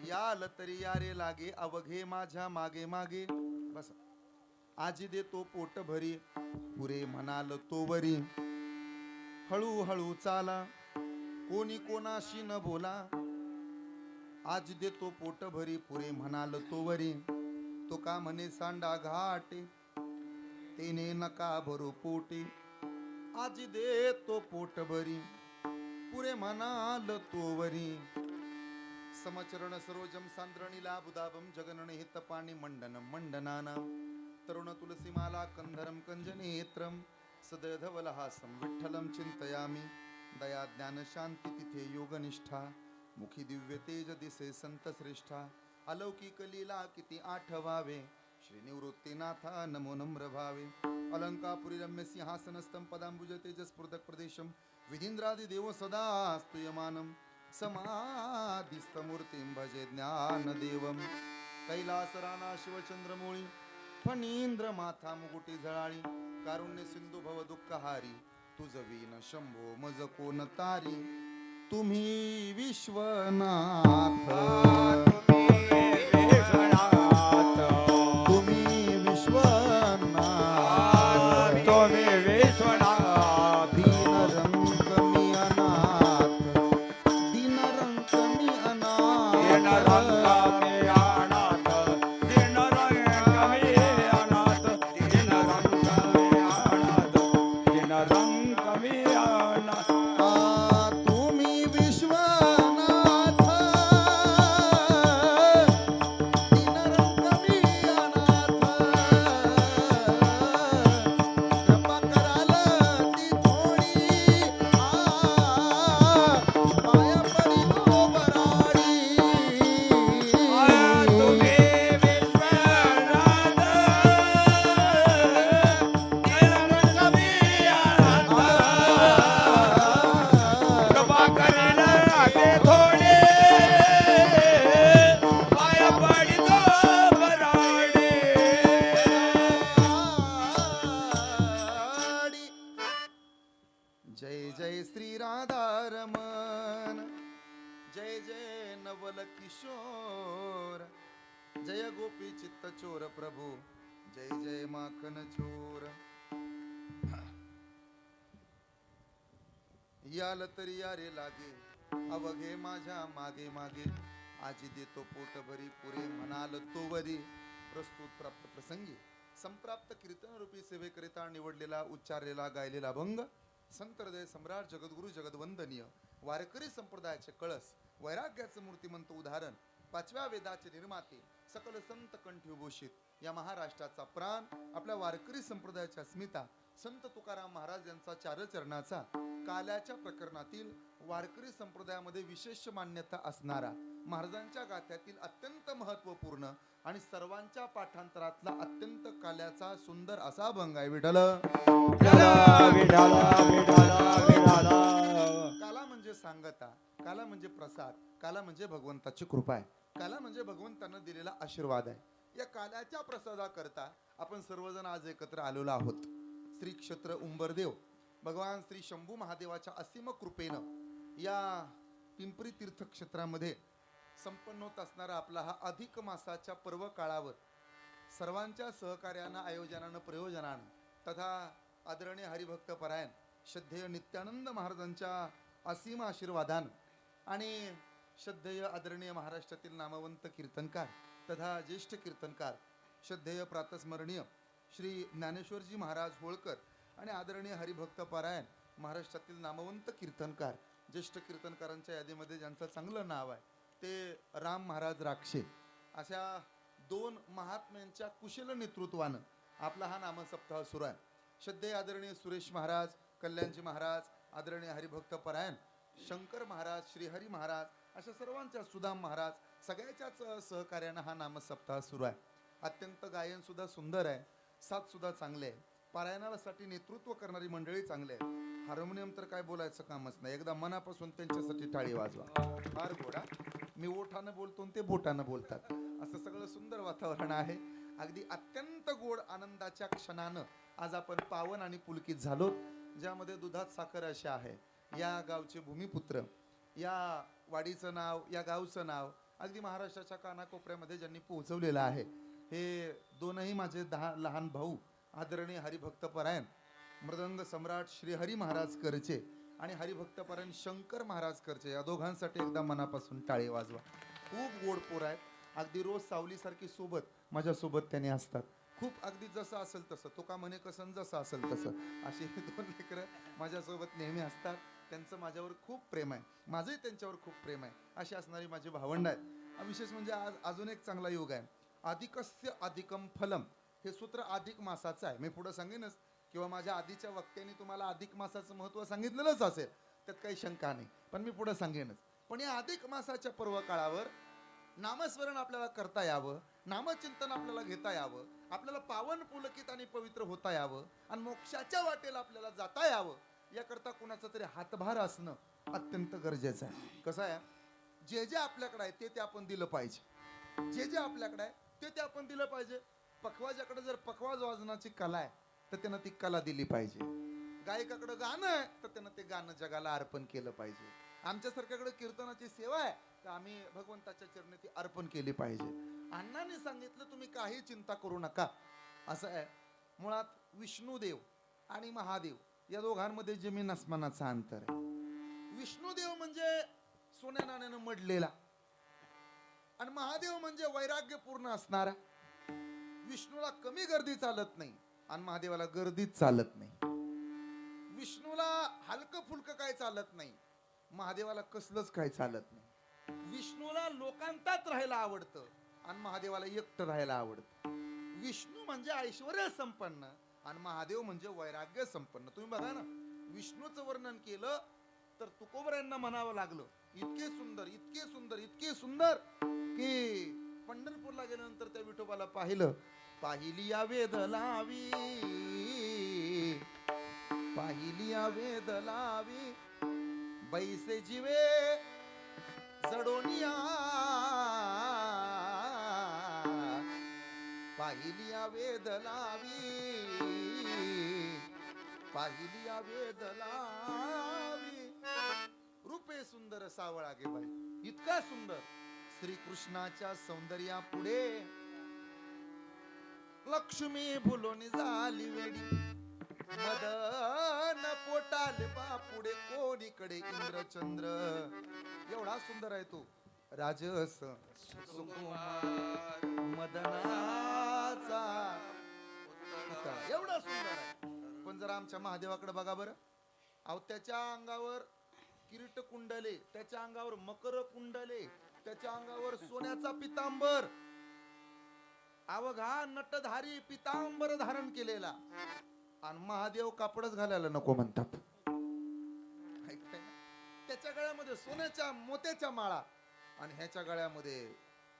याल तरी यारे लागे अवघे माझ्या मागे मागे. बस आजी देतो पोट भरी पुरे म्हणाल तो वरी. हळूहळू चाला कोणी कोणाशी न बोला. आज देतो पोट भरी पुरे म्हणाल तो वरी. तो का म्हणे सांडा घाटे तेने नका भरू पोटे. आज देतो पोट भरी पुरे म्हणाल तो वरी. समचरण सरोजम सांद्रणीला बुदाबम जगनन हित पाणी मंडन मंडनाना. तरुण तुलसीमाला कंधरम कंजनेत्रम सदधवलहासम विठ्ठलम चिंतयामी. दया ज्ञान शांती तिथे योगनिष्ठा. मुखी दिव्य तेज दिसे संत श्रेष्ठा. अलौकिक लीला किती आठवावे. श्री निवृत्तीनाथा नमो नम्र भावे. अलंकापुरी रम्य सिंहासनस्थं पदांबुज तेजस्फुर्दक प्रदेशम. विधींद्रादि देव सदा स्तूयमानम. समाधिस्थमूर्तिं भजे ज्ञानदेवम. कैलास राणा शिवचंद्रमौळी फणींद्र माथा मुकुटी झळाळी. कारुण्य सिंधू भव दुःखहारी. तुझ वीन शंभो मज कोण तारी. तुम्ही विश्वनाथ तुम्ही विश्वनाथ तुम्ही विश्वनाथ. दीन रंग मी अनाथ दीन रंग मी दिन अनाथ. रंग मी अनाथ. दिन रंग मी अनाथ. दिन रंग मी अनाथ. दिन रंग मी अनाथ. तुम्ही विश्वनाथ दीन रंग मी अनाथ. कृपा कराल ती थोडी पाया पडिलो वराडी. तुम्ही विश्वनाथ. दिन रंग मी अनाथ. कृपा करायला लागे थोडे. पाया पडितो बराडे. जय जय श्री राधारमण. जय जय नवल किशोर. जय गोपी चित्त चोर प्रभू. जय जय माखन चोर. याल तरी यारे लागे अवघे माझ्या मागे मागे. आजी देतो पोट भरी पुरे म्हणाल तो वरी. प्रस्तुत प्राप्त प्रसंगी संप्राप्त कीर्तन रूपी सेवेकरिता निवडलेला उच्चारलेला गायलेला अभंग संत हृदय सम्राट जगद्गुरु जगदवंदनीय वारकरी संप्रदायाचे कळस वैराग्याचं मूर्तिमंत उदाहरण. पाचव्या वेदाचे निर्माते सकल संत कंठीभूषित या महाराष्ट्राचा प्राण. आपल्या वारकरी संप्रदायाची अस्मिता संत तुकाराम महाराज यांचा चारचरणाचा काल्याच्या प्रकरणातील वारकरी संप्रदायामध्ये विशेष मान्यता असणारा महाराजांच्या गाथ्यातील अत्यंत महत्वपूर्ण आणि सर्वांच्या पाठांतरातला अत्यंत काल्याचा सुंदर असा अभंग आहे. विठ्ठल विठाला विठाला विठाला विठाला. काला म्हणजे सांगता. काला म्हणजे प्रसाद. काला म्हणजे भगवंताची कृपा आहे. काला म्हणजे भगवंतानं दिलेला आशीर्वाद आहे. या काल्याच्या प्रसादाकरता आपण सर्वजण आज एकत्र आलेलो आहोत. श्री क्षेत्र उंबरदेव भगवान श्री शंभू महादेवाच्या असीम कृपेनं या पिंपरी तीर्थ क्षेत्रामध्ये संपन्न होत असणारा आपला हा अधिक मासाच्या पर्व काळावर सर्वांच्या सहकार्यानं आयोजनानं प्रयोजनानं तथा आदरणीय हरिभक्त परायण श्रद्धेय नित्यानंद महाराजांच्या असीम आशीर्वादानं आणि श्रद्धेय आदरणीय महाराष्ट्रातील नामवंत कीर्तनकार तथा ज्येष्ठ कीर्तनकार श्रद्धेय प्रातस्मरणीय श्री ज्ञानेश्वरजी महाराज होळकर आणि आदरणीय हरिभक्त परायण महाराष्ट्रातील नामवंत कीर्तनकार ज्येष्ठ कीर्तनकारांच्या यादीमध्ये ज्यांचं चांगलं नाव आहे ते राम महाराज राक्षे अशा दोन महात्म्यांच्या कुशल नेतृत्वानं आपला हा नामसप्ताह सुरू आहे. श्रद्धेय आदरणीय सुरेश महाराज, कल्याणजी महाराज, आदरणीय हरिभक्त परायण शंकर महाराज, श्रीहरी महाराज अशा सर्वांच्या सुदाम महाराज सगळ्याच्याच सहकार्यानं हा नामसप्ताह सुरू आहे. अत्यंत गायन सुद्धा सुंदर आहे. साथ सुद्धा चांगले आहे. पारायणासाठी नेतृत्व करणारी मंडळी चांगले आहे. हार्मोनियम तर काय बोलायचं कामच नाही. एकदा मनापासून त्यांच्यासाठी टाळी वाजवा. फार गोडा. मी ओठानं बोलतो ते बोटानं बोलतात असं सगळं सुंदर वातावरण आहे. अगदी अत्यंत गोड आनंदाच्या क्षणानं आज आपण पावन आणि पुलकित झालो, ज्यामध्ये दुधात साखर अशा आहे. या गावचे भूमिपुत्र, या वाडीचं नाव, या गावचं नाव अगदी महाराष्ट्राच्या कानाकोपऱ्यामध्ये ज्यांनी पोहोचवलेलं आहे. हे दोनही माझे 10 लहान भाऊ आदरणीय हरिभक्तपरायण मृदंग सम्राट श्री हरी महाराज करचे आणि हरिभक्तपरायण शंकर महाराज करचे, या दोघांसाठी एकदा मनापासून टाळी वाजवा. खूप गोड पोर आहेत. अगदी रोज सावलीसारखी सोबत माझ्यासोबत त्यांनी असतात. खूप अगदी जसं असेल तसं, तो का म्हणे कसं जसं असेल तसं, अशी दोन लेकरं माझ्यासोबत नेहमी असतात. त्यांचं माझ्यावर खूप प्रेम आहे, माझंही त्यांच्यावर खूप प्रेम आहे. अशी असणारी माझी भावंड आहेत. विशेष म्हणजे आज अजून एक चांगला योग आहे. अधिकस्य अधिकम फलम हे सूत्र अधिक मासाचं आहे. मी पुढे सांगेनच किंवा माझ्या आधीच्या वक्त्यांनी तुम्हाला अधिक मासाचं महत्त्व सांगितलेलंच असेल, त्यात काही शंका नाही, पण मी पुढे सांगेनच. पण या अधिक मासाच्या पर्व काळावर नामस्मरण आपल्याला करता यावं, नामचिंतन आपल्याला घेता यावं, आपल्याला पावन पुलकित आणि पवित्र होता यावं आणि मोक्षाच्या वाटेला आपल्याला जाता यावं, याकरता कुणाचा तरी हातभार असणं अत्यंत गरजेचं आहे. कसं आहे, जे जे आपल्याकडे आहे ते आपण दिलं पाहिजे. जे जे आपल्याकडे आहे ते आपण दिलं पाहिजे. पखवाजाकडे जर पखवाज वाजनाची कला आहे तर त्यानं ती कला दिली पाहिजे. गायकाकडे गाणं आहे तर त्यानं ते गाणं जगाला अर्पण केलं पाहिजे. आमच्यासारख्याकडे कीर्तनाची सेवा आहे तर आम्ही भगवंताच्या चरणी ती अर्पण केली पाहिजे. अण्णांनी सांगितलं तुम्ही काही चिंता करू नका. असं आहे, मुळात विष्णुदेव आणि महादेव या दोघांमध्ये जमीन आसमानाचं अंतर आहे. विष्णुदेव म्हणजे सोन्या नाण्यानं मडलेला आणि महादेव म्हणजे वैराग्यपूर्ण असणारा. विष्णूला कमी गर्दी चालत नाही आणि महादेवाला गर्दीत चालत नाही. विष्णूला हलकं फुलकं काय चालत नाही, महादेवाला कसलंच काय चालत नाही. विष्णूला लोकांतात राहायला आवडतं आणि महादेवाला एकटं राहायला आवडतं. विष्णू म्हणजे ऐश्वर्य संपन्न आणि महादेव म्हणजे वैराग्य संपन्न. तुम्ही बघा ना, विष्णूचं वर्णन केलं तर तुकोबऱ्यांना म्हणावं लागलं, इतके सुंदर इतके सुंदर इतके सुंदर की पंढरपूरला गेल्यानंतर त्या विठोबाला पाहिलं. पाहिली या वेद लावी, पाहिली या वेद लावी, बैसे जीवे जडोनिया, पाहिली या वेद लावी, पाहिली या वेद लावी. रूपे सुंदर सावळा गे बाई, इतका सुंदर. श्रीकृष्णाच्या सौंदर्या पुढे लक्ष्मी फुलोनी झाली वेडी. मदन पोटाले बापुडे कोणीकडे इंद्रचंद्र. एवढा सुंदर आहे तो राजस सुकुमार मदनाचा पुतळा. एवढा सुंदर आहे. पण जरा आमच्या महादेवाकडे बघा बरं. अहो, त्याच्या अंगावर किरीट कुंडले, त्याच्या अंगावर मकर कुंडले, त्याच्या अंगावर सोन्याचा पितांबर, अवघा नटधारी पितांबर धारण केलेला, आणि महादेव कापडच घालायला नको म्हणतात. त्याच्या गळ्यामध्ये सोन्याच्या मोत्याच्या माळा आणि ह्याच्या गळ्यामध्ये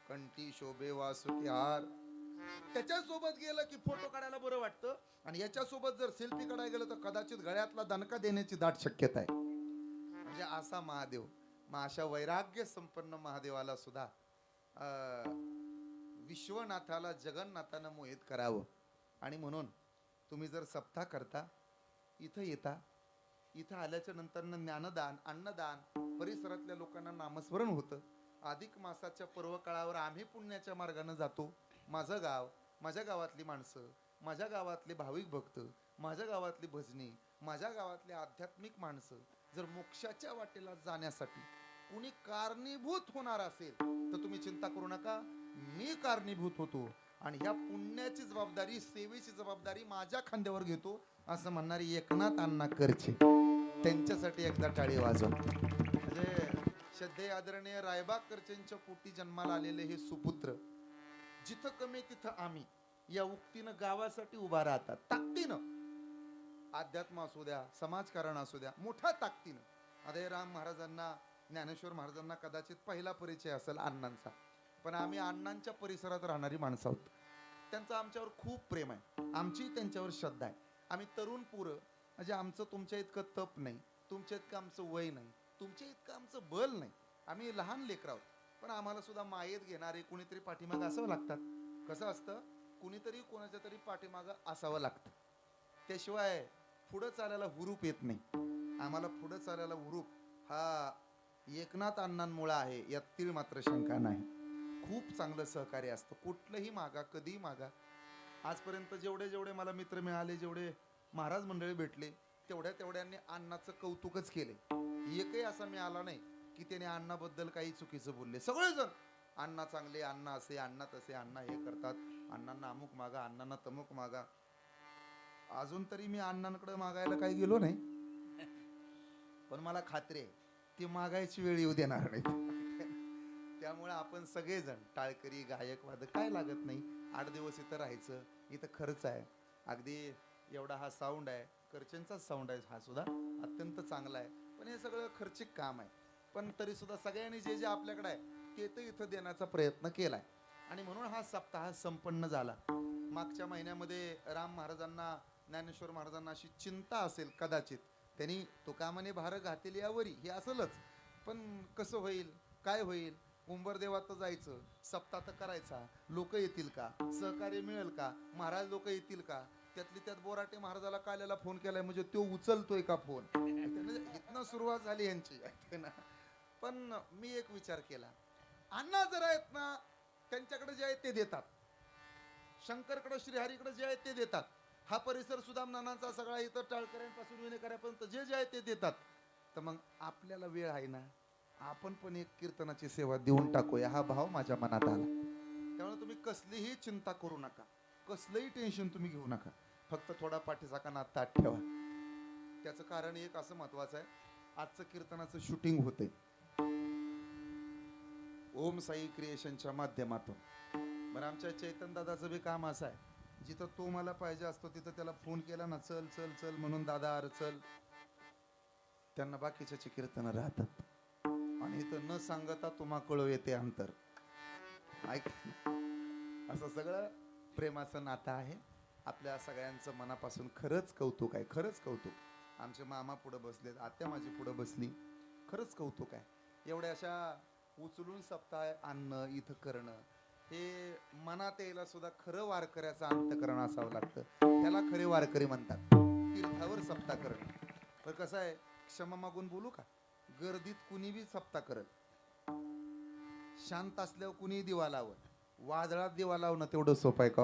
कंठी शोभे वासुकी हार. त्याच्या सोबत गेलं की फोटो काढायला बरं वाटतं आणि याच्या सोबत जर सेल्फी काढायला गेलं तर कदाचित गळ्यातला दणका देण्याची दाट शक्यता आहे. म्हणजे असा महादेव. मग अशा वैराग्य संपन्न महादेवाला सुद्धा विश्वनाथाला जगन्नाथानं मोहित करावं. आणि म्हणून तुम्ही जर सप्ताह करता, इथं येता, इथं आल्याच्या नंतर ज्ञानदान, अन्नदान, परिसरातल्या लोकांना नामस्मरण होतं. अधिक मासाच्या पर्व काळावर आम्ही पुण्याच्या मार्गाने जातो. माझं गाव, माझ्या गावातली माणसं, माझ्या गावातले भाविक भक्त, माझ्या गावातली भजनी, माझ्या गावातले आध्यात्मिक माणसं जर मोक्षाच्या वाटेला जाण्यासाठी कुणी कारणीभूत होणार असेल तर तुम्ही चिंता करू नका, मी कारणीभूत होतो आणि ह्या पुण्याची जबाबदारी, सेवेची जबाबदारी माझ्या खांद्यावर घेतो, असं म्हणणारी एकनाथ अण्णा करचे. त्यांच्यासाठी एकदा टाळी वाजवा. म्हणजे श्रद्धेय आदरणीय रायबा करचेंच्या पोटी जन्माला आलेले हे सुपुत्र, जिथं कमी तिथं आम्ही, या उक्तीनं गावासाठी उभा राहतात. ताकदीनं, अध्यात्म असू द्या, समाजकारण असू द्या, मोठ्या ताकदीनं. अदयराम महाराजांना, ज्ञानेश्वर महाराजांना कदाचित पहिला परिचय असेल अण्णांचा, पण आम्ही अण्णांच्या परिसरात राहणारी माणसं आहोत. त्यांचं आमच्यावर खूप प्रेम आहे, आमची त्यांच्यावर श्रद्धा आहे. आम्ही तरुण पोरं, म्हणजे आमचं तुमच्या इतकं तप नाही, तुमच्या इतकं आमचं वय नाही, तुमच्या इतकं आमचं बल नाही. आम्ही लहान लेकर आहोत, पण आम्हाला सुद्धा मायेत घेणारे कुणीतरी पाठीमागं असावं लागतात. कसं असतं, कुणीतरी कोणाच्या तरी पाठीमागं असावं लागतं, त्याशिवाय पुढं चालायला हुरूप येत नाही. आम्हाला पुढं चालायला हुरूप हा एकनाथ अण्णांमुळे आहे यात तीळ मात्र शंका नाही. खूप चांगलं सहकार्य असतं, कुठलंही मागा, कधीही मागा. आजपर्यंत जेवढे जेवढे मला मित्र मिळाले, जेवढे महाराज मंडळी भेटले, तेवढ्यांनी अण्णाचं कौतुकच केले. एकही असा मिळाला नाही की त्याने अण्णाबद्दल काही चुकीचं बोलले. सगळेजण अण्णा चांगले, अण्णा असे, अण्णा तसे, अण्णा हे करतात, अण्णांना अमुक मागा, अण्णांना तमुक मागा. अजून तरी मी अण्णांकडे मागायला काही गेलो नाही, पण मला खात्री आहे ती मागायची वेळ येऊ देणार नाही. त्यामुळे आपण सगळेजण टाळकरी, गायक, वादक काय लागत नाही. 8 दिवस इथं राहायचं, इथं खर्च आहे. अगदी एवढा हा साऊंड आहे, करचेंचाच साऊंड आहे, हा सुद्धा अत्यंत चांगला आहे. पण हे सगळं खर्चिक काम आहे. पण तरी सुद्धा सगळ्यांनी जे जे आपल्याकडे आहे ते तर इथं देण्याचा प्रयत्न केलाय. आणि म्हणून हा सप्ताह संपन्न झाला. मागच्या महिन्यामध्ये राम महाराजांना, ज्ञानेश्वर महाराजांना अशी चिंता असेल कदाचित, त्यांनी तुकामने भार घातील यावरी, हे असलच. पण कसं होईल, काय होईल, उंबरदेवात जायचं, सप्ताह तर करायचा, लोक येतील का, सहकार्य मिळेल का, महाराज लोक येतील का. त्यातली त्यात बोराटे महाराजाला काल्याला फोन केलाय, म्हणजे तो उचलतोय का फोन. इथनं सुरुवात झाली यांची. पण मी एक विचार केला, अण्णा जर आहेत ना, त्यांच्याकडे जे आहे ते देतात, शंकरकडे, श्रीहरीकडे जे आहे ते देतात. हा परिसर सुदाम नानांचा सगळा, इतर टाळकऱ्यांपासून विनेकऱ्यापर्यंत जे जे आहे ते देतात. तर मग आपल्याला वेळ आहे ना, आपण पण एक कीर्तनाची सेवा देऊन टाकूया, हा भाव माझ्या मनात आला. त्यामुळे तुम्ही कसलीही चिंता करू नका, कसलंही टेन्शन तुम्ही घेऊ नका. फक्त थोडा पाठीचा कानात ताट ठेवा. त्याचं कारण एक असं महत्वाचं आहे, आजचं कीर्तनाचं शूटिंग होते ओम साई क्रिएशनच्या माध्यमातून. बरं, आमच्या चैतन दादाचं बी काम असं आहे, जिथं तो मला पाहिजे असतो तिथं त्याला फोन केला ना, चल चल चल म्हणून, दादा अरे चल. त्यांना बाकीच्याची कीर्तनं राहतात, आणि इथं न सांगता तुम्हा कळव येते अंतर. ऐक, असं सगळं प्रेमाचं नातं आहे. आपल्या सगळ्यांचं मनापासून खरंच कौतुक आहे, खरंच कौतुक. आमचे मामा पुढे बसलेत, आत्या माझी पुढे बसली, खरंच कौतुक आहे. एवढ्या अशा उचलून सप्ताह आणणं, इथं करणं, हे मनात यायला सुद्धा खरं वारकऱ्याचं अंतकरण असावं लागतं. त्याला खरे वारकरी म्हणतात, तीर्थावर सप्ताह करणं. पण कसं आहे, क्षमा मागून बोलू का, गर्दीत कुणी बी सप्ताह करत, शांत असल्यावर कुणी दिवा लावत, वादळात दिवा लावणं तेवढं सोपं आहे का?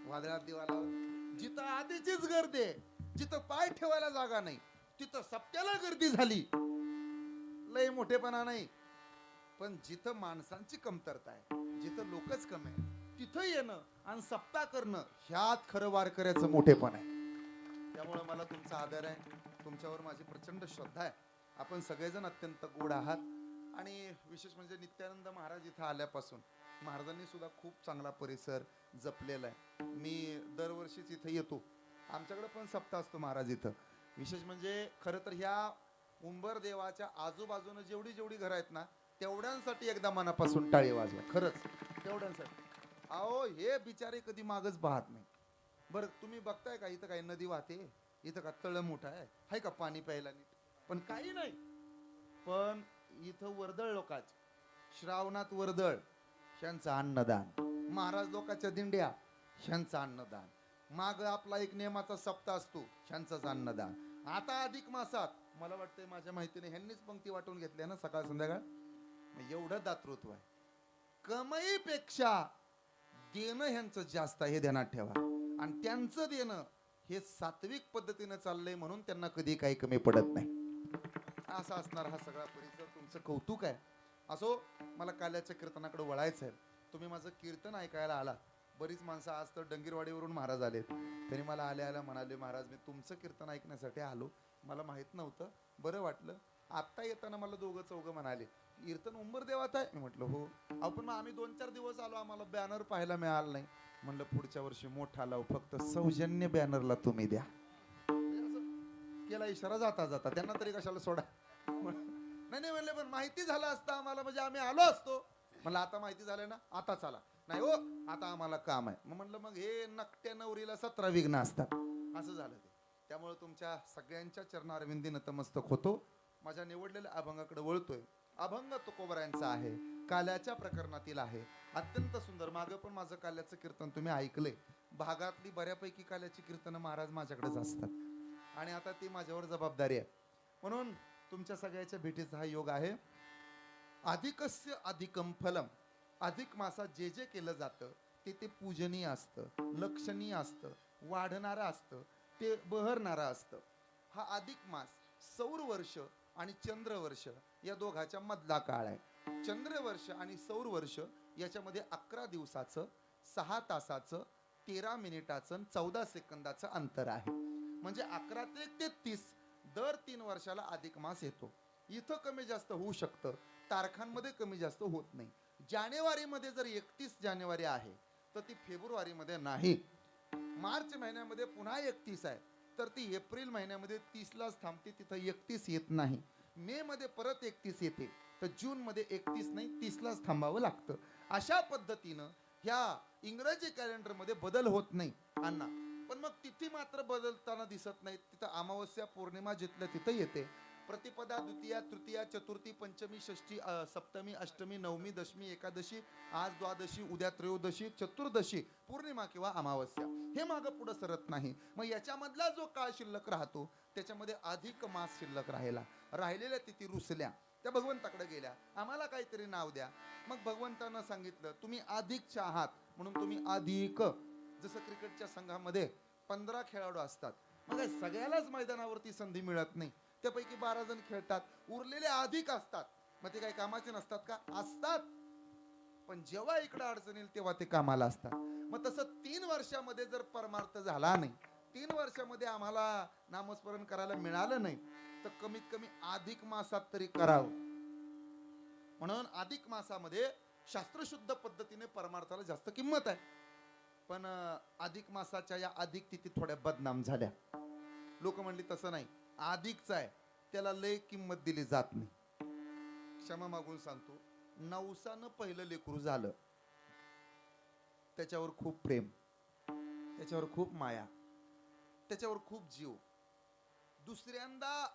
वादळात दिवा लावणं, जिथं आधीचीच गर्दी आहे, जिथं पाय ठेवायला जागा नाही, तिथं सप्त्याला गर्दी झाली, लय मोठेपणा नाही. पण जिथं माणसांची कमतरता आहे, जिथं लोकच कमी आहे, तिथं येणं आणि सप्ताह करणं, ह्यात खरं वारकऱ्याचं मोठेपण आहे. त्यामुळे मला तुमचा आदर आहे, तुमच्यावर माझी प्रचंड श्रद्धा आहे. आपण सगळेजण अत्यंत गोड आहात. आणि विशेष म्हणजे नित्यानंद महाराज इथं आल्यापासून महाराजांनी सुद्धा खूप चांगला परिसर जपलेला आहे. मी दरवर्षीच इथं येतो, आमच्याकडे पण सप्ताह असतो महाराज इथं. विशेष म्हणजे खरं तर ह्या उंबर देवाच्या आजूबाजूनं जेवढी जेवढी घरं आहेत ना, तेवढ्यांसाठी एकदा मनापासून टाळी वाजवा, खरंच तेवढ्यांसाठी. अहो, हे बिचारे कधी मागच पाहत नाही. बरं, तुम्ही बघताय का इथं काही नदी वाहते, इथं का तळ मोठा आहे का पाणी प्यायला नीट, पण काही नाही. पण इथं वर्दळ लोकांची, श्रावणात वर्दळ, ह्यांचं अन्नदान, महाराज लोकांच्या दिंड्या, ह्यांचं अन्नदान, माग आपला एक नेमाचा सप्ताह असतो, ह्यांचंच अन्नदान. आता अधिक मासात मला वाटतंय, माझ्या माहितीने ह्यांनीच पंक्ती वाटून घेतल्या ना सकाळ संध्याकाळ. एवढं दातृत्व आहे. कमाईपेक्षा देणं ह्यांचं जास्त आहे, हे ध्यानात ठेवा. आणि त्यांचं देणं हे सात्विक पद्धतीनं चाललंय, म्हणून त्यांना कधी काही कमी पडत नाही. असा असणार हा सगळा परिसर. तुमचं कौतुक आहे. असो, मला काल्याच्या कीर्तनाकडे वळायचं आहे. तुम्ही माझं कीर्तन ऐकायला आला. बरीच माणसं, आज तर डंगीरवाडीवरून महाराज आलेत, त्यांनी मला आल्या म्हणाले, महाराज मी तुमचं कीर्तन ऐकण्यासाठी आलो, मला माहित नव्हतं, बरं वाटलं. आत्ता येताना मला दोघं चौघं म्हणाले, कीर्तन उंबरदेवात आहे. मी म्हटलं हो. आपण मग आम्ही 2-4 दिवस आलो, आम्हाला बॅनर पाहायला मिळालं नाही. म्हणलं पुढच्या वर्षी मोठा लावू, फक्त सौजन्य बॅनरला तुम्ही द्या. केला इशारा जाता जाता, त्यांना तरी कशाला सोडा. नाही म्हणले, पण माहिती झालं असतं आम्हाला, म्हणजे आम्ही आलो असतो. म्हणलं आता माहिती झालं ना, आता चला. नाही हो, आता आम्हाला काम आहे. मग म्हणलं, मग हे नकट्या नवरीला 17 विघ्न असतात, असं झालं ते. त्यामुळे तुमच्या सगळ्यांच्या चरणारविंदी नतमस्तक होतो. माझ्या निवडलेल्या अभंगाकडे वळतोय. अभंग तुकोबरायांचा आहे, काल्याच्या प्रकरणातील आहे, अत्यंत सुंदर. मागं पण माझं काल्याचं कीर्तन तुम्ही ऐकलंय. भागातली बऱ्यापैकी काल्याची कीर्तनं महाराज माझ्याकडेच असतात, आणि आता ती माझ्यावर जबाबदारी आहे. म्हणून तुमच्या सगळ्याच्या भेटीचा हा योग आहे. अधिकस्य अधिकम फलम. अधिक मासात जे जे केलं जातं ते ते पूजनीय असतं, लक्षणीय असतं, वाढणारं असतं, ते बहरणारं असतं. हा अधिक मास सौर वर्ष आणि चंद्रवर्ष या दोघाच्या मधला काळ आहे. चंद्रवर्ष आणि सौर वर्ष याच्यामध्ये 11 दिवसाचं, 6 तासाचं, 13 मिनिटाचं, 14 सेकंदाचं अंतर आहे. म्हणजे 11 ते 33 दर 3 वर्षाला अधिक मास येतो. इथं कमी जास्त होऊ शकतं, तारखांमध्ये कमी जास्त होत नाही. जानेवारीमध्ये जर 31 जानेवारी आहे तर ती फेब्रुवारीमध्ये नाही. मार्च महिन्यामध्ये पुन्हा 31 आहे तर ती एप्रिल महिन्यामध्ये 30लाच थांबते, तिथं 31 येत नाही. मे मध्ये परत 31 येते तर जून मध्ये 31 नाही, 30लाच थांबावं लागतं. अशा पद्धतीनं ह्या इंग्रजी कॅलेंडरमध्ये बदल होत नाही अण्णा. पण मग तिथी मात्र बदलताना दिसत नाही. तिथं अमावस्या पौर्णिमा जिथलं तिथं येते. प्रतिपदा, द्वितीया, तृतीया, चतुर्थी, पंचमी, षष्ठी, सप्तमी, अष्टमी, नवमी, दशमी, एकादशी, आज द्वादशी, उद्या त्रयोदशी, चतुर्दशी, पौर्णिमा किंवा अमावस्या, हे मागं पुढं सरत नाही. मग याच्यामधला जो काळ शिल्लक राहतो त्याच्यामध्ये अधिक मास शिल्लक राहिलेल्या तिथी रुसल्या, त्या भगवंताकडे गेल्या, आम्हाला काहीतरी नाव द्या. मग भगवंतानं सांगितलं तुम्ही अधिकच्या आहात म्हणून तुम्ही अधिक. जसं क्रिकेटच्या संघामध्ये 15 खेळाडू असतात, मग सगळ्यालाच मैदानावरती संधी मिळत नाही. त्यापैकी 12 जण खेळतात, उरलेले अधिक असतात. मग ते काही कामाचे नसतात का? असतात, पण जेव्हा इकडे अडचण येईल तेव्हा ते कामाला असतात. मग तसं 3 वर्षामध्ये जर परमार्थ झाला नाही, 3 वर्षामध्ये आम्हाला नामस्मरण करायला मिळालं नाही, तर कमीत कमी अधिक मासात तरी करावं. म्हणून अधिक मासामध्ये शास्त्रशुद्ध पद्धतीने परमार्थाला जास्त किंमत आहे. पण अधिक मासाच्या या अधिक तिथी थोड्या बदनाम झाल्या. लोक म्हणली तसं नाही, अधिकचा आहे त्याला लय किंमत दिली जात नाही. क्षमा मागून सांगतो, नवसानं पहिलं लेकरू झालं, त्याच्यावर खूप प्रेम, त्याच्यावर खूप माया, त्याच्यावर खूप जीव. दुसऱ्यांदा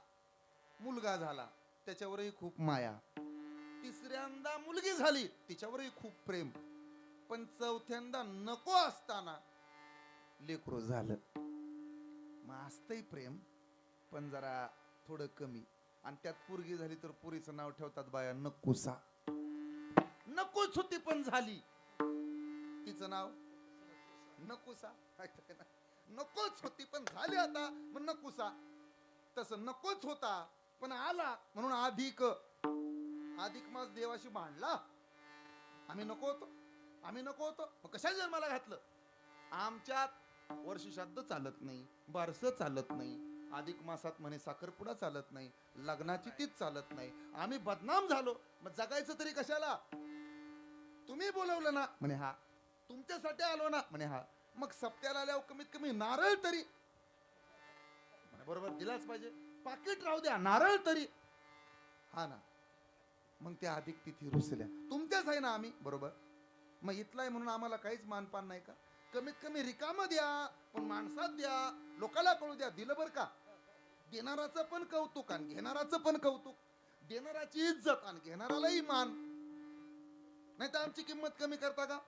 मुलगा झाला त्याच्यावरही खूप माया, तिसऱ्यांदा मुलगी झाली तिच्यावरही खूप प्रेम, पण चौथ्यांदा नको असताना लेकरू झालं. मग असतंही प्रेम, पण जरा थोडं कमी. आणि त्यात पोरगी झाली तर पोरीचं नाव ठेवतात बाया नकुसा. नकोच होती पण झाली, तिचं नाव नकुसा. नकोच होती पण झाली आता मग नकुसा. तसं नकोच होता पण आला म्हणून अधिक. अधिक मास देवाशी भांडला, आम्ही नको होतो, आम्ही नको होतो, मग कशा जन्माला घातलं? आमच्यात वर्षश्राद्ध चालत नाही, बारस चालत नाही, अधिक मासात म्हणे साखरपुडा चालत नाही, लग्नाची तीच चालत नाही. आम्ही बदनाम झालो, मग जगायचं तरी कशाला? तुम्ही बोलवलं ना म्हणे हा, तुमच्यासाठी आलो ना म्हणे हा, मग सप्त्याला आल्यावर कमीत कमी नारळ तरी बरोबर दिलाच पाहिजे. पाकिट राहू द्या, नारळ तरी. हा ना, मग त्या अधिक तिथी रुसल्या. तुमच्याच आहे ना आम्ही, बरोबर. मग इथलाय म्हणून आम्हाला काहीच मानपान नाही का? कमीत कमी रिकामं द्या, पण माणसात द्या, लोकांना कळू द्या दिलं बरं का. देणाराचं पण कौतुक आणि घेणाराचं पण कौतुक, देणाराची इज्जत आणि घेणारालाही मान. नाही तर आमची किंमत कमी करता का?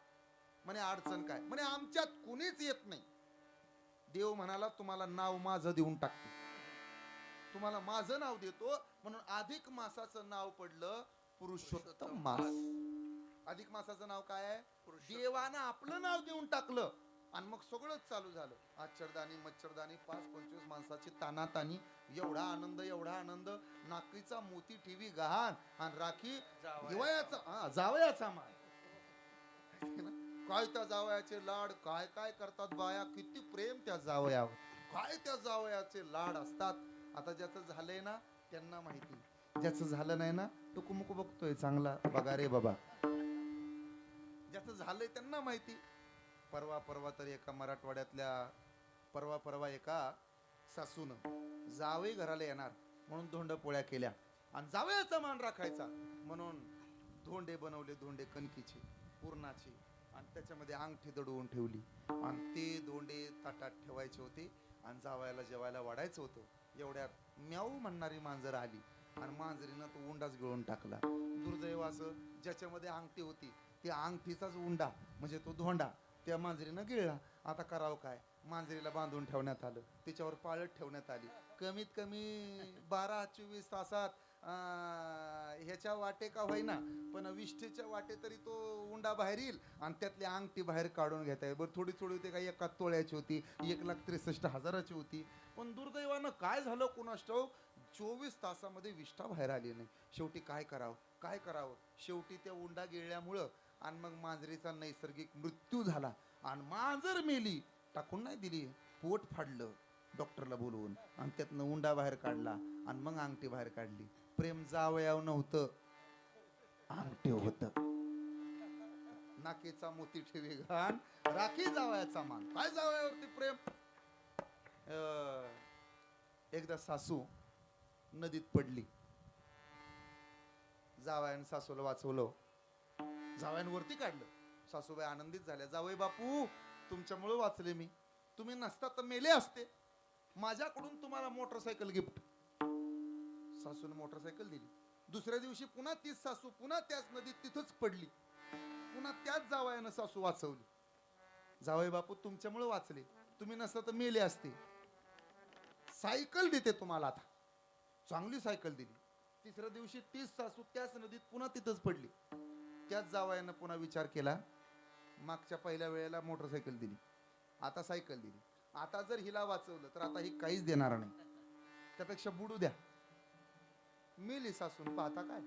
म्हणे अडचण काय? म्हणे आमच्यात कुणीच येत नाही. देव म्हणाला तुम्हाला नाव माझं देऊन टाकतो, तुम्हाला माझं नाव देतो. म्हणून अधिक मासाचं नाव पडलं पुरुषोत्तम मास. अधिक मासाचं नाव काय आहे? देवानं आपलं नाव देऊन टाकलं आणि मग सगळंच चालू झालं. आचरदानी मच्छरदानी 5-25 माणसाची तानातानी, एवढा आनंद, एवढा आनंद. नाकीचा मोती ठेवी गहाण आणि राखी हिवाळ्याचा जावयाचा मान. काय त्या जावयाचे लाड, काय काय करतात बाया, किती प्रेम त्या जावयावर, काय त्या जावयाचे लाड असतात. आता ज्याचं झालंय ना त्यांना माहिती, ज्याचं झालं नाही ना तो कुमुक बघतोय चांगला बघा रे बाबा. ज्याचं झालंय त्यांना माहिती. परवा तर एका मराठवाड्यातल्या परवा एका सासूनं जावई घराला येणार म्हणून धोंड पोळ्या केल्या आणि जावयाचा मान राखायचा म्हणून धोंडे बनवले, धोंडे कणकीचे पूर्णाचे, आणि त्याच्यामध्ये अंगठी दडवून ठेवली आणि ते धोंडे ताटात ठेवायचे होते आणि जावयाला जेवायला वाढायचं होतं. एवढ्यात म्याऊ म्हणणारी मांजर आली आणि मांजरीनं तो उंडाच गिळून टाकला. दुर्दैव असं, ज्याच्यामध्ये अंगठी होती त्या अंगठीचाच उंडा म्हणजे तो धोंडा त्या मांजरीनं गिळला. आता करावं काय? मांजरीला बांधून ठेवण्यात आलं, तिच्यावर पाळत ठेवण्यात आली. कमीत कमी 12-24 तासात ह्याच्या वाटे का होईना पण विष्ठेच्या वाटे तरी तो उंडा बाहेर येईल आणि त्यातली अंगठी बाहेर काढून घेता येईल. बरं थोडी थोडी होती का 1 तोळ्याची होती, 1,63,000ची होती. पण दुर्दैवानं काय झालं कुणास ठाऊक, 24 तासामध्ये विष्ठा बाहेर आली नाही. शेवटी काय करावं, शेवटी त्या उंडा गिळल्यामुळं आणि मग मांजरीचा नैसर्गिक मृत्यू झाला आणि मांजर मेली. टाकून नाही दिली, पोट फाडलं डॉक्टरला बोलवून आणि त्यातनं उंडा बाहेर काढला आणि मग अंगठी बाहेर काढली. प्रेम जावयाव नव्हतं, अंगठी होत. नाकेचा मोती ठेवी घाण, राखी जावयाचा मान. काय जावयावरती प्रेम. एकदा सासू नदीत पडली. जावयानं सासूला वाचवलं, जावयांवरती काढलं. सासूबाई आनंदित झाल्या. जावई बापू तुमच्यामुळे वाचले मी, तुम्ही नसता तर मेले असते. माझ्याकडून तुम्हाला मोटरसायकल गिफ्ट. सासूने मोटरसायकल दिली. दुसऱ्या दिवशी पुन्हा तीच सासू पुन्हा त्याच नदीत तिथंच पडली. पुन्हा त्याच जावयानं सासू वाचवली. जावई बापू तुमच्यामुळे वाचले, तुम्ही नसता तर मेले असते. सायकल देते तुम्हाला आता. चांगली सायकल दिली. तिसऱ्या दिवशी तीच सासू त्याच नदीत पुन्हा तिथंच पडली. त्याच जावयानं पुन्हा विचार केला, मागच्या पहिल्या वेळेला मोटरसायकल दिली, आता सायकल दिली, आता जर हिला वाचवलं तर आता ही काहीच देणार नाही, त्यापेक्षा बुडू द्या. मेली सासून पाहता काय.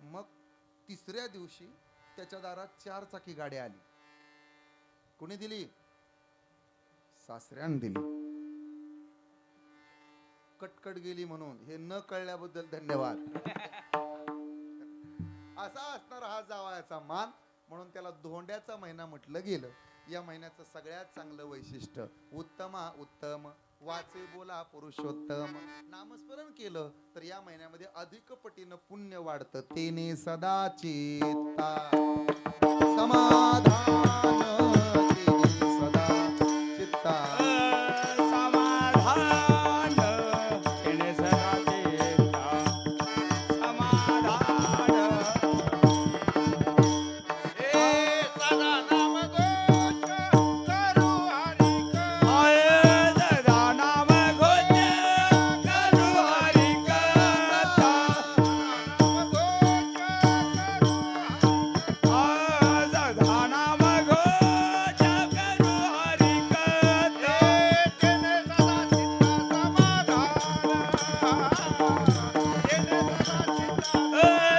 मग तिसऱ्या दिवशी त्याच्या दारात 4 चाकी गाडी आली. कोणी दिली? सासऱ्यानं दिली. कटकट गेली म्हणून हे न कळल्याबद्दल धन्यवाद. असा असणार हा जावयाचा मान, म्हणून त्याला धोंड्याचा महिना म्हटलं गेलं. या महिन्याचं सगळ्यात चांगलं वैशिष्ट्य उत्तमा उत्तम वाचे बोला पुरुषोत्तम. नामस्मरण केलं तर या महिन्यामध्ये अधिक पटीनं पुण्य वाढतं. तेने सदा चित्ता समाधान, तेने सदा चित्ता समाधान, तेने सदा चित्ता समाधान. हे सदा नाम घोष करू हरी आये सदा नाम घोष करू हरी कथा. सदा नाम घोष करू हरी कथा.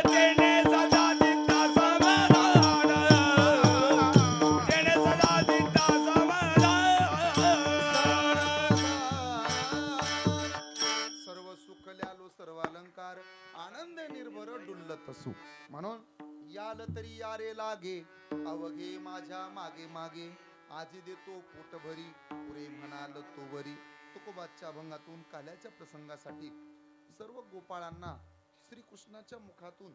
तेने सदा चित्ता समाधान, तेने सदा चित्ता समाधान. सर्व सुख ल्यालो सर्व अलंकार आनंद निर्भर डुल्लत असू. म्हणून याल तरी यारे लागे अवघे माझ्या मागे मागे. आजी देतो पोट भरी पुरे म्हणाल तो वरी. तुकोबाच्या अभंगातून काल्याच्या प्रसंगासाठी सर्व गोपाळांना श्रीकृष्णाच्या मुखातून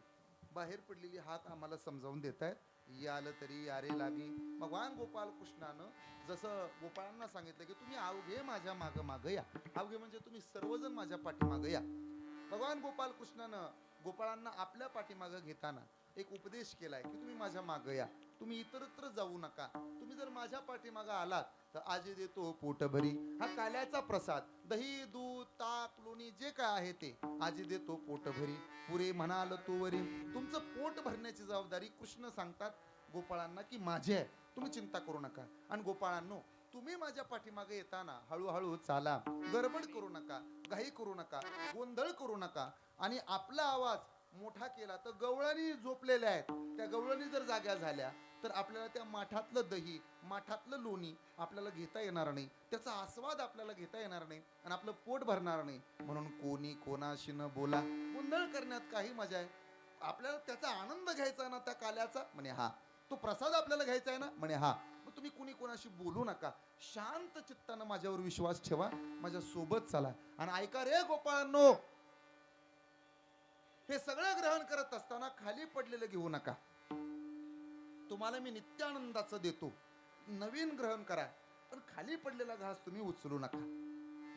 बाहेर पडलेली हात आम्हाला समजावून देत आहेत. याल तरी यारे लागे. भगवान गोपाल कृष्णानं जसं गोपाळांना सांगितलं की तुम्ही अवघे माझ्या माग माग या. अवघे म्हणजे तुम्ही सर्वजण माझ्या पाठीमाग या. भगवान गोपाल कृष्णानं गोपाळांना आपल्या पाठीमाग घेताना एक उपदेश केलाय की तुम्ही माझ्या माग या, तुम्ही इतरत्र जाऊ नका. तुम्ही जर माझ्या पाठीमाग आलात तर आजी देतो पोटभरी. हा काल्याचा प्रसाद, दही दूध ताक लोणी जे काय आहे ते आजी देतो पोटभरी पुरे म्हणाल तोवरी. तुमचं पोट भरण्याची जबाबदारी कृष्ण सांगतात गोपाळांना की माझी आहे, तुम्ही चिंता करू नका. आणि गोपाळांनो तुम्ही माझ्या पाठीमागे येताना हळूहळू चाला, गडबड करू नका, घाई करू नका, गोंधळ करू नका. आणि आपला आवाज मोठा केला तर गवळणी झोपलेल्या आहेत, त्या गवळणी जर जाग्या झाल्या तर आपल्याला त्या माठातलं दही माठातलं लोणी आपल्याला घेता येणार नाही, त्याचा आस्वाद आपल्याला घेता येणार नाही आणि आपलं पोट भरणार नाही. म्हणून कोणी कोणाशी न बोला, गोंधळ करण्यात काही मजा आहे. आपल्याला त्याचा आनंद घ्यायचा ना त्या काल्याचा, म्हणे हा. तो प्रसाद आपल्याला घ्यायचा आहे ना, म्हणे हा. मग तुम्ही कुणी कोणाशी बोलू नका, शांत चित्तानं माझ्यावर विश्वास ठेवा, माझ्या सोबत चला आणि ऐका रे गोपाळांनो, हे सगळं ग्रहण करत असताना खाली पडलेलं घेऊ नका. तुम्हाला मी नित्यानंदाचं देतो, नवीन ग्रहण करा, पण खाली पडलेला घास तुम्ही उचलू नका.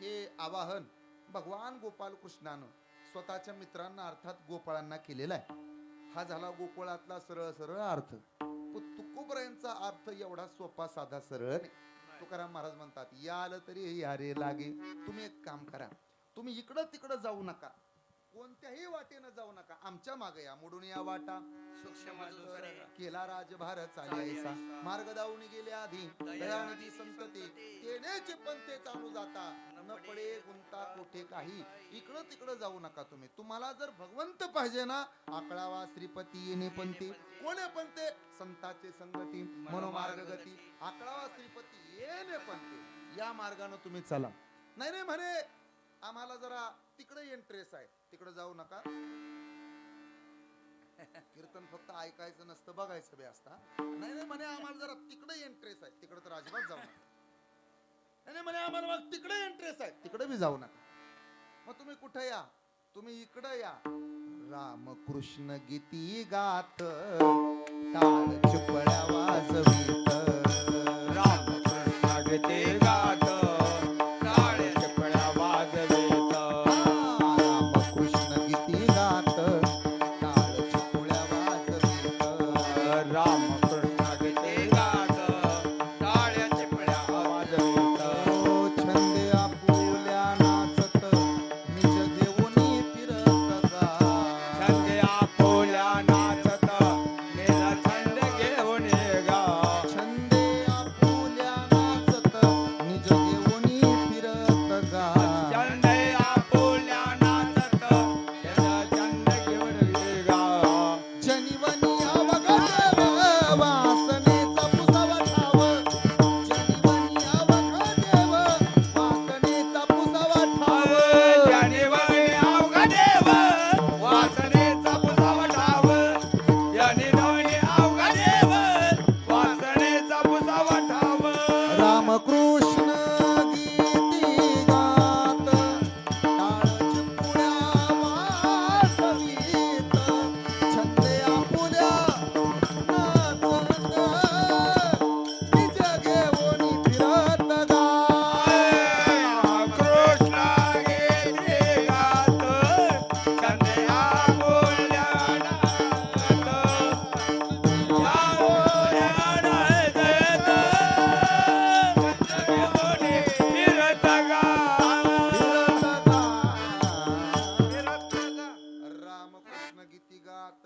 हे आवाहन भगवान गोपाल कृष्णानं स्वतःच्या मित्रांना अर्थात गोपाळांना केलेला आहे. हा झाला गोकुळातला सरळ सरळ अर्थ. तुकोबरायांचा अर्थ एवढा सोपा साधा सरळ नाही. तुकाराम महाराज म्हणतात याल तरी या रे लागे. तुम्ही एक काम करा, तुम्ही इकडं तिकडं जाऊ नका, कोणत्याही वाटेनं जाऊ नका, आमच्या मागे या. मोडून या वाटा सूक्ष्म दुसरे केला राजभार चालायचा, मार्ग दावून गेले आधी दयानदी संतती, तेनेचे पंथे चालू जाता, न पडे गुंता कोठे काही. इकडं तिकडं जाऊ नका तुम्ही. तुम्हाला जर भगवंत पाहिजे ना, आकळावा श्रीपती येणे पंथे. कोणे पंथे? संताचे संगती मनोमार्ग गती. आकळावा श्रीपती येणे पंथे, या मार्गाने तुम्ही चला. नाही नाही म्हणे आम्हाला जरा तिकडे इंटरेस्ट आहे, तिकडे जाऊ नका. कीर्तन फक्त ऐकायचं नसतं, बघायचं बी असता. नाही नाही म्हणे आम्हाला जरा तिकडे इंटरेस्ट आहे, तिकडे तर अजिबात जाऊ नका. नाही नाही म्हणे आम्हाला मग तिकडे इंटरेस्ट आहे, तिकडे बी जाऊ नका. मग तुम्ही कुठे या? तुम्ही इकडे या. रामकृष्ण गीती गात टाळ चिपळ्या वाजवीत, रामकृष्ण गीते गात टाळ चिपळ्या वाजवीत. रामकृष्ण गीती गात टाळ चिपळ्या वाजवीत. रामकृष्ण गीते गात टाळ चिपळ्या वाजवीत. छंद आपुल्या नाचत निज देऊनी फिरत गा. छंद आपुल्या नाचत निज छंद घेऊन गा. छंद आपुल्या नाचत निज देऊनी फिरत गा. छंद आपुल्या नाचत निज छंद घेऊन गा. जनिवनी अवघा देव वासनेचा पुसावा ठाव. जनिवनी अवघा देव वासनेचा पुसावा ठाव. जानेवारी अवघा देव वासनेचा पुसावा ठाव. जानेवारी अवघा देव वासनेचा पुसावा ठाव. रामकृष्ण गीती गात टाळ चिपुळ्या वाजवीत. छंद आपुल्या नाचत निज घेऊनी फिरत गा. कृष्ण गीते गात छंद आपुल्या नाचत आपुल्या नाचत छंद घेऊन फिरत गा. रामकृष्ण गीती गात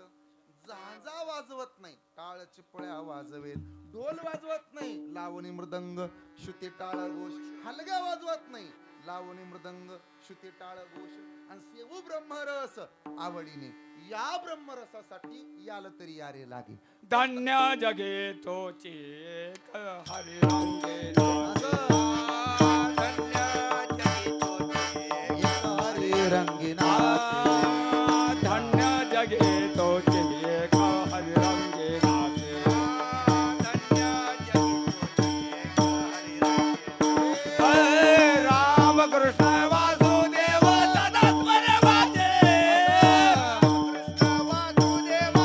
झांजा वाजवत नाही, टाळ चिपळ्या वाजवेल. ढोल वाजवत नाही, लावणी मृदंग श्रुती टाळ घोष. हलगा वाजवत नाही, लावणी मृदंग श्रुती टाळ घोष. आणि सेवू ब्रह्मरस आवडीने. या ब्रह्मरसासाठी याल तरी या रे लागे. धन्य जगे तोची एक हरी रंगे नाचे. धन्य जगे तोची एक हरी रंगी नाचे. धन्य जगे तोची एक हरी रंगे नाचे. धन्य जगे तोची एक हरी रंगे. रामकृष्ण वासुदेव सदा स्मरे वाचे. रामकृष्ण वासुदेव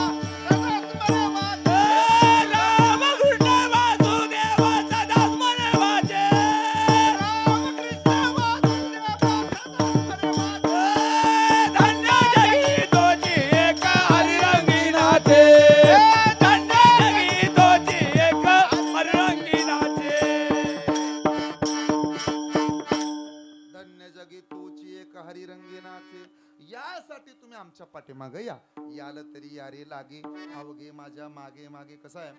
सदा स्मरे वाचे. रामकृष्ण वासुदेव सदा स्मरे वाचे. रामकृष्ण वासुदेव सदा स्मरे वाचे. धन्य जगी तोची एक हरिरंगी नाचे. धन्य जगी तोची एक हरिरंगी नाचे. धन्य जगी तूची एक हरिरंगी नाचे. यासाठी तुम्ही आमच्या पाठीमागे या. याल तरी या रे लागे. अवघे माझ्या मागे मागे. कसं आहे,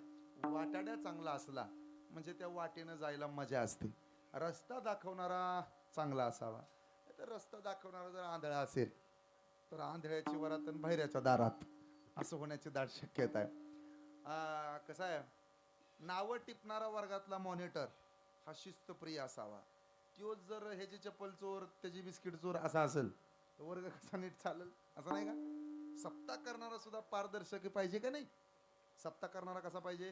वाटाड्या चांगला असला म्हणजे त्या वाटेनं जायला मजा असते. रस्ता दाखवणारा चांगला असावा. तर रस्ता दाखवणारा जर आंधळा असेल तर आंधळ्याची वरात आणि बहिऱ्याच्या दारात असं होण्याची दाट शक्यता आहे. कसं आहे, नावं टिपणारा वर्गातला मॉनिटर हा शिस्तप्रिय असावा. तो जर ह्याची चप्पल चोर त्याची बिस्किट चोर असा असेल तर वर्ग कसा नीट चालेल? असं नाही का? सप्ताह करणारा सुद्धा पारदर्शकी पाहिजे का नाही? सप्ताह करणारा कसा पाहिजे?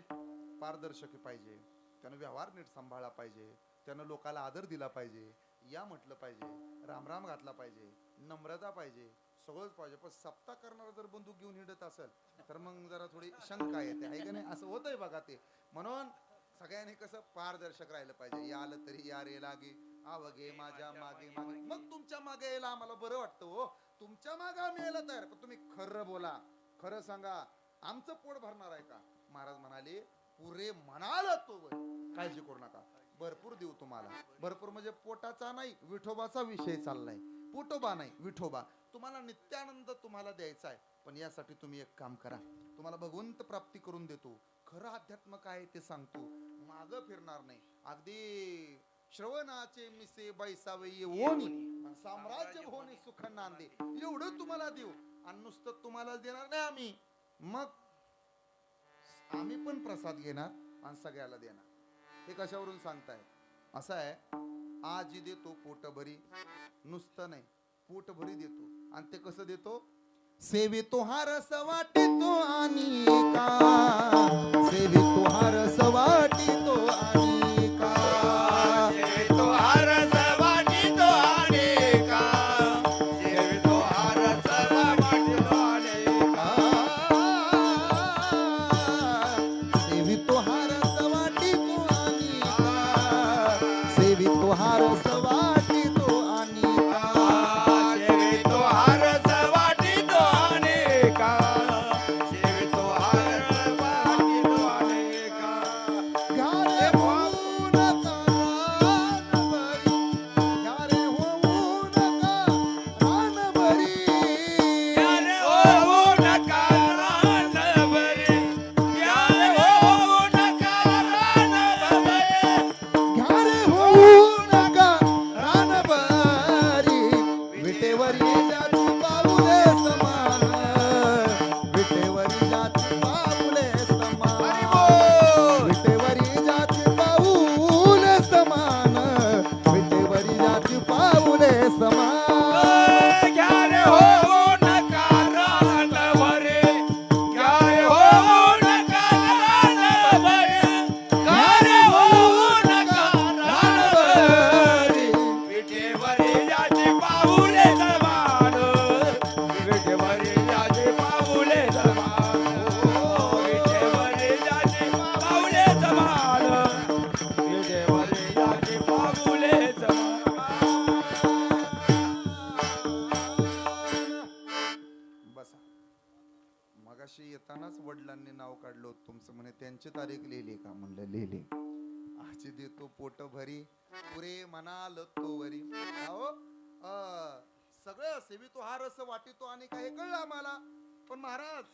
पारदर्शकी पाहिजे. त्यानं व्यवहार नीट सांभाळला पाहिजे. त्यानं लोकाला आदर दिला पाहिजे. या म्हटलं पाहिजे, रामराम घातला पाहिजे, नम्रता पाहिजे, सगळंच पाहिजे. पण सप्ताह करणारा जर बंदूक घेऊन हिंडत असेल तर मग जरा थोडी शंका येते, आहे का नाही? असं होतंय बघा ते. म्हणून सगळ्यांनी कसं पारदर्शक राहिलं पाहिजे. या आलं तरी या रे लागे. अवघे माझ्या मागे मागे. मग तुमच्या मागे यायला आम्हाला बरं वाटतं हो. तुमच्या मागे आम्ही यायला तयार. पण तुम्ही खरं बोला, खरं सांगा. आमचं पोट भरणार आहे का? महाराज म्हणाले पुरे म्हणाल तो काळजी करू नका. भरपूर देऊ तुम्हाला. भरपूर म्हणजे पोटाचा नाही, विठोबाचा विषय चाललाय. पोटोबा नाही, विठोबा. तुम्हाला नित्यानंद तुम्हाला द्यायचा आहे. पण यासाठी तुम्ही एक काम करा, तुम्हाला भगवंत प्राप्ती करून देतो. खरं अध्यात्म काय ते सांगतो. मागं फिरणार नाही. अगदी श्रवणाचे मिसे बैसावे येऊनी साम्राज्य भोवनी सुख नांदे, एवढं तुम्हाला देऊ. आणि नुसतं तुम्हाला देणार नाही आम्ही, मग आम्ही पण प्रसाद घेणार आणि सगळ्याला देणार. हे कशावरून सांगताय? असं आहे, आजी देतो पोटभरी, नुसतं नाही पोटभरी देतो. आणि ते कसं देतो? सेवितो हा रस वाटितो आणि का, सेवितो हा रस वाटितो आणि का, सेवितो हरस वाटितो अनेका, सेवितो हरस वाटितो अनेका, सेवितो हा रस वाटितो आणि का, सेवितो हा रस वाटितो आणि का, सेवितो हरस वाटितो अनेका, सेवितो हरस वाटितो अनेका. घ्यारे होऊ नका रानभरी, घ्यारे होऊ नका रानभरी, यारे होऊ नका रानभरी, यारे होऊ नका रानभरी, घ्यारे होऊ नका रानभरी. विटेवरी जाती पाऊले समान, विटेवरी जाती पाऊले समान, विटेवरी जाती पाऊले समान, विटेवरी जाती पाऊले समान. यारे होऊ नका रानभरी, यारे होऊ नका रानभरी, यारे होऊ नका रानभरी. विटेवरी जाती पाऊले समान, विटेवरी जाती पाऊले समान, विटेवरी जाती पाऊले समान, विटेवरी जाती पाऊले समान. बसा. मगाशी येतानाच वडिलांनी नाव काढलं होतं तुमचं, म्हणे त्यांची तारीख लिहिली का? म्हणलं लिहिली. आजी देतो पोट भरी, पुरे म्हणाल तो वरी. अहो सगळं सेवितो हा रस वाटितो आणि काय, हे कळलं आम्हाला. पण महाराज,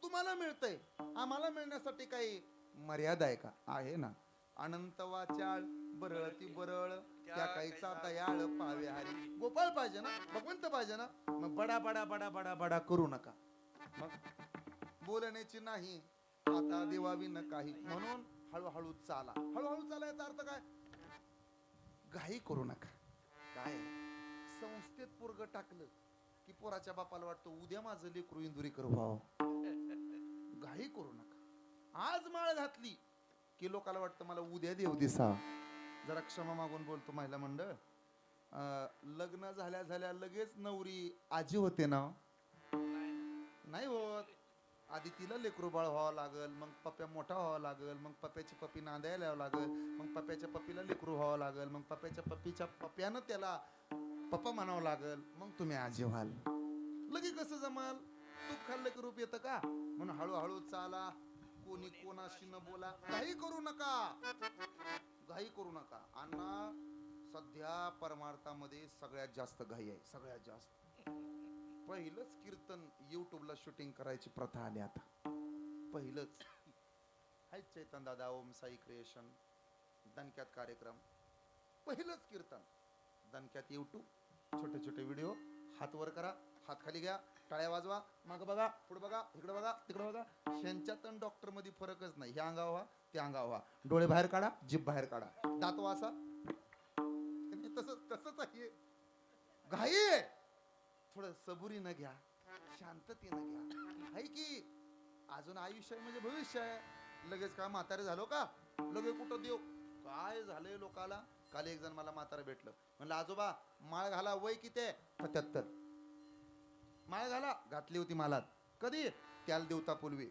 तुम्हाला मिळतंय, आम्हाला मिळण्यासाठी काही मर्यादा आहे का? आहे ना. अनंत वाचाळ बरळती बरळ, त्या काहीचा दयाळ पावे हरी. गोपाळ पाहिजे ना, भगवंत पाहिजे ना. मग बडा बडा बडा बडा बडा करू नका. मग बोलण्याची नाही, आता देवावी न काही, म्हणून हळूहळू चाला. हळूहळू चालायचा अर्थ काय? घाई करू नका. काय संस्थेत पोरग टाकलं की पोराच्या बापाला वाटतं उद्या माझं लेकरू इंदुरीकर व्हावं. घाई करू नका. आज माळ घातली की लोकाला वाटतं मला उद्या देव दिसा. जरा क्षमा मागून बोलतो महिला मंडळ. लग्न झाल्या झाल्या लगेच नवरी आजी होते ना? नाही होत. आधी तिला लेकरू बाळ व्हावं लागल, मग पप्प्या मोठा व्हावा लागल, मग पप्प्याची पप्पी नांदायला यावं लागल, मग पप्प्याच्या पप्पीला लेकरू व्हावं लागल, मग पप्प्याच्या पप्पीच्या पप्प्यानं त्याला पप्पा म्हणावं लागल, मग तुम्ही आजी व्हाल. लगे कसं जमाल? तूप खाल्लं की रूप येतं का? म्हणून हळूहळू चाला. कोणी कोणाशी न बोला. घाई करू नका, घाई करू नका. अण्णा सध्या परमार्थामध्ये सगळ्यात जास्त घाई आहे, सगळ्यात जास्त. पहिलंच कीर्तन युट्यूबला शूटिंग करायची प्रथा आली आता. पहिलंच हाय चैतन दादा, ओम साई क्रिएशन, दणक्यात कार्यक्रम. पहिलंच कीर्तन दणक्यात युट्यूब, छोटे छोटे व्हिडिओ. हात वर करा, हात खाली घ्या, टाळ्या वाजवा, माग बघा, पुढे बघा, इकडे बघा, तिकडे बघा. ह्यांच्यात आणि डॉक्टर मध्ये फरकच नाही. ह्या अंगावर व्हा, त्या अंगावर व्हा. डोळे बाहेर काढा, जीभ बाहेर काढा, दात वासा. तसंच आहे. घाई आहे. थोडं सबुरीनं घ्या, शांततेनं घ्या. आहे की अजून आयुष्य आहे म्हणजे भविष्य आहे. लगेच काय म्हातारे झालो का? लगेच कुठं देव काय झालंय लोकाला. काल एक जण मला म्हातारा भेटलं, म्हणलं आजोबा माळ घाला, वय किती आहे? 77. माळ घाला, घातली होती मालात. कधी? त्याला देवता पूर्वी.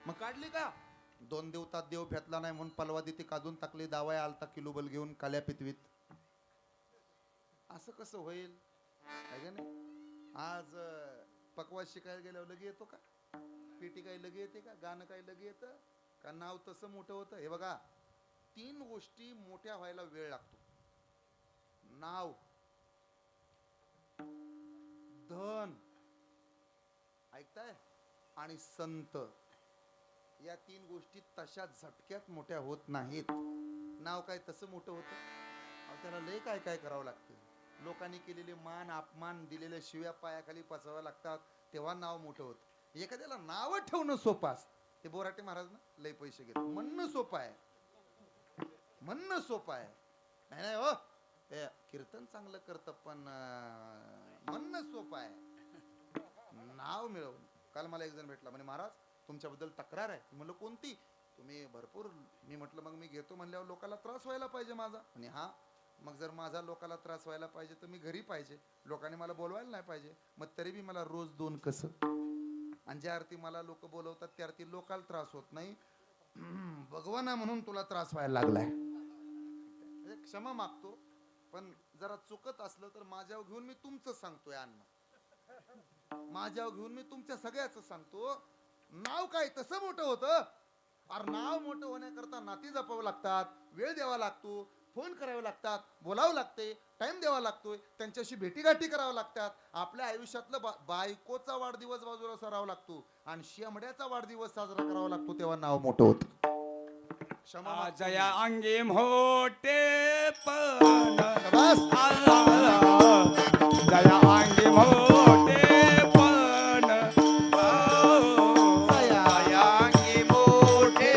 मग काढली का? 2 देवतात देव फेतला नाही म्हणून पलवा तिथे काढून टाकली. दावाय आलता किलोबल घेऊन काल्या पितवीत. असं कसं होईल? आहे का नाही? आज पकवास शिकायला गेल्यावर लगे येतो का? पेटी काही लगे येते का? गाणं काही लगे येतं का? नाव तसं मोठं होतं. हे बघा, तीन गोष्टी मोठ्या व्हायला वेळ लागतो. नाव, धन, ऐकताय, आणि संत. या तीन गोष्टी तशा झटक्यात मोठ्या होत नाहीत. नाव काय तसं मोठं होतं? अहो, त्याला लय काय काय करावं लागतं. लोकांनी केलेले मान अपमान, दिलेल्या शिव्या पायाखाली पचाव्या लागतात, तेव्हा नाव मोठं होतं. एखाद्याला नाव ठेवणं सोपं असतं. ते बोराटे महाराज ना लय पैसे घेतात. म्हणणं सोपं आहे, म्हणणं सोपं आहे. नाही नाही हो, ते कीर्तन चांगलं करतं, पण म्हणणं सोपं आहे, नाव मिळवून. काल मला एक जण भेटला, म्हणे महाराज तुमच्याबद्दल तक्रार आहे. म्हणलं कोणती? तुम्ही भरपूर. मी म्हटलं मग मी घेतो म्हणल्यावर लोकांना त्रास व्हायला पाहिजे माझा. आणि हा, मग जर माझा लोकांना त्रास व्हायला पाहिजे तर मी घरी पाहिजे, लोकांनी मला बोलवायला नाही पाहिजे. मग तरी बी मला रोज 2 कसं. आणि ज्या अर्थी मला लोक बोलवतात त्या अर्थी लोकांना त्रास होत नाही. भगवाना म्हणून तुला त्रास व्हायला लागलाय. क्षमा मागतो, पण जरा चुकत असलं तर माझ्यावर घेऊन मी तुमचं सांगतोय अण्णा, माझ्यावर घेऊन मी तुमच्या सगळ्याच सांगतो. नाव काय तसं मोठं होतं? अरे नाव मोठं होण्याकरता नाती जपावं लागतात, वेळ द्यावा लागतो, फोन करावे लागतात, बोलावं लागते, टाइम द्यावा लागतोय, त्यांच्याशी भेटीगाठी करावं लागतात. आपल्या आयुष्यातलं बायकोचा वाढदिवस बाजूला सरावा लागतो आणि शेमड्याचा वाढदिवस साजरा करावा लागतो, तेव्हा नाव मोठं होतं. क्षमा मागतो मी. जया अंगी मोठे पण शाबास. जया अंगी मोठे पण जया अंगी मोठे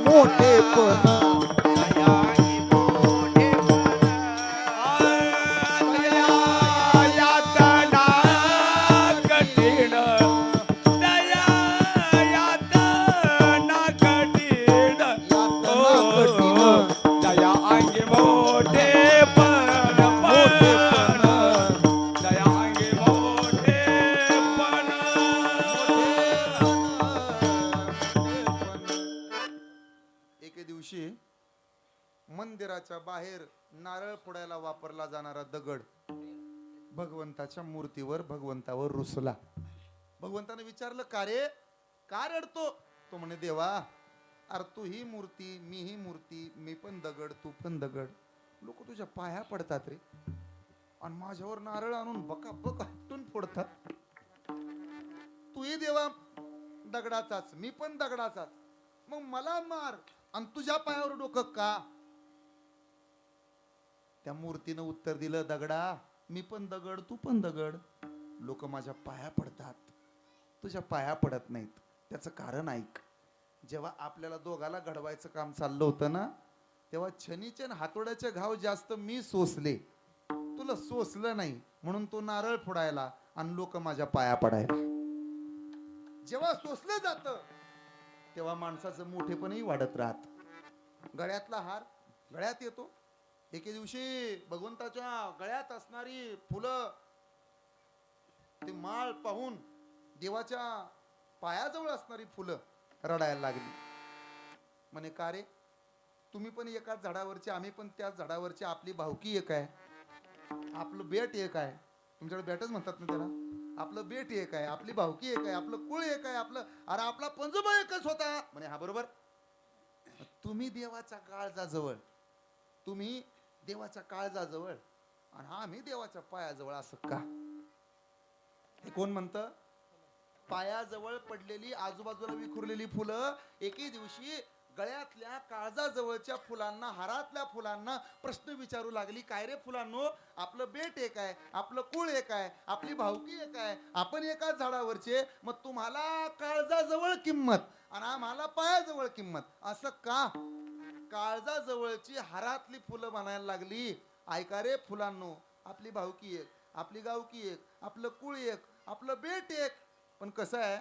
मोठेपण, जया अंगी मोठे यातना कठीण दया यातना कठीण दया अंगी मोठे पण दया अंगी मोठे पण एके दिवशी मंदिराच्या बाहेर नारळ फोडायला वापरला जाणारा दगड भगवंताच्या मूर्तीवर, भगवंतावर रुसला. भगवंताने विचारलं, का रे, का रडतो? तो म्हणे, देवा अरे तू ही मूर्ती, मी ही मूर्ती, मी पण दगड, तू पण दगड, लोक तुझ्या पाया पडतात रे, आणि माझ्यावर नारळ आणून बकाबक हटून फोडतात. तूही देवा दगडाचाच, मी पण दगडाचाच, मग मला मार आणि तुझ्या पायावर डोकं का? त्या मूर्तीनं उत्तर दिलं, दगडा मी पण दगड, तू पण दगड, लोक माझ्या पाया पडतात, तुझ्या पाया पडत नाहीत. त्याचं कारण ऐक. जेव्हा आपल्याला दोघाला घडवायचं काम चाललं होतं ना, तेव्हा छनीचे आणि हातोड्याचे घाव जास्त मी सोसले, तुला सोसलं नाही, म्हणून तो नारळ फोडायला आणि लोक माझ्या पाया पडायला. जेव्हा सोसलं जातं तेव्हा माणसाचं मोठेपणही वाढत राहत. गळ्यातला हार गळ्यात येतो. एके दिवशी भगवंताच्या गळ्यात असणारी फुलं, ते माळ पाहून देवाच्या पायाजवळ असणारी फुलं रडायला लागली. म्हणे, का रे, तुम्ही पण एकाच झाडावरचे, आम्ही पण त्याच झाडावरचे, आपली भावकी एक आहे, आपलं बेट एक आहे. तुमच्याकडे बेटच म्हणतात ना त्याला. आपलं बेट एक आहे, आपली भावकी एक आहे, आपलं कुळ एक आहे, अरे आपला पंजोबा एकच होता. म्हणे, हा बरोबर. तुम्ही देवाच्या काळजाजवळ, तुम्ही देवाच्या काळजाजवळ आणि आम्ही देवाच्या पायाजवळ, असं का? हे कोण म्हणतं? पायाजवळ पडलेली, आजूबाजूला विखुरलेली फुलं एके दिवशी गळ्यातल्या काळजाजवळच्या फुलांना, हारातल्या फुलांना प्रश्न विचारू लागली, काय रे फुलांनो, आपलं बेट एक आहे, आपलं कुळ एक आहे, आपली भावकी एक आहे, आपण एकाच झाडावरचे, मग तुम्हाला काळजाजवळ किंमत आणि आम्हाला पायाजवळ किंमत, असं का? काळजाजवळची हारातली फुलं म्हणायला लागली, ऐका रे फुलांनो, आपली भावकी एक, आपली गावकी एक, आपलं कुळ एक, आपलं बेट एक, पण कसं आहे,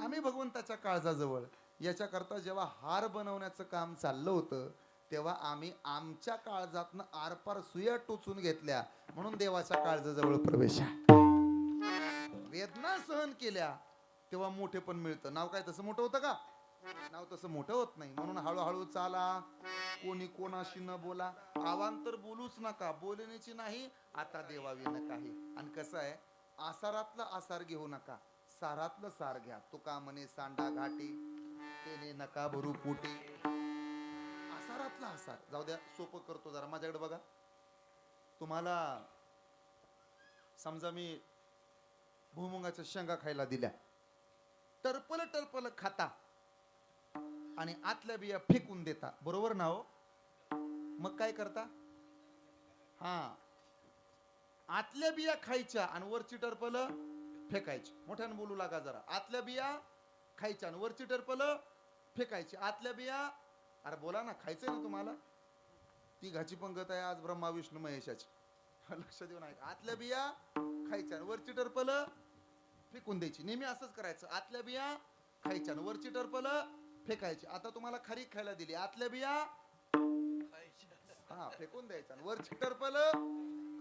आम्ही भगवंताच्या काळजाजवळ. याच्याकरता जेव्हा हार बनवण्याचं काम चाललं होतं तेव्हा आम्ही आमच्या काळजातनं आरपार सुया टोचून घेतल्या, म्हणून देवाच्या काळजाजवळ प्रवेश. वेदना सहन केल्या तेव्हा मोठे पण मिळतं. नाव काय तसं मोठं होतं का? नाव तसं मोठं होत नाही. म्हणून हळूहळू चाला, कोणी कोणाशी न बोला, आवांतर बोलूच नका, बोलण्याची नाही, आता देवावी न काही. आणि कसं आहे, आसारातला आसार घेऊ नका, सारातलं सार घ्या. तुका म्हणे सांडा घाटी, तेने नका भरू पोटी. आसारातला आसार. जाऊ द्या, सोपं करतो जरा. माझ्याकडे बघा. तुम्हाला समजा मी भुईमुगाच्या शेंगा खायला दिल्या, टरपल टरपल खाता आणि आतल्या बिया फेकून देता, बरोबर ना हो? मग काय करता? हा, आतल्या बिया खायच्या आणि वरची टरपल फेकायची. मोठ्याने बोलू लागा जरा. आतल्या बिया खायच्या आणि वरची टरपल फेकायची. आतल्या बिया, अरे बोला ना, खायचंय ना तुम्हाला? ती घाची पंगत आहे आज ब्रह्मा विष्णू महेशाची. लक्ष देऊन ऐका. आतल्या बिया खायच्या आणि वरची टरपल फेकून द्यायची. नेहमी असंच करायचं. आतल्या बिया खायच्या आणि वरची टरपल फेकायची. आता तुम्हाला खारीक खायला दिली, आतल्या बिया हा फेकून द्यायचा आणि वरची टरपल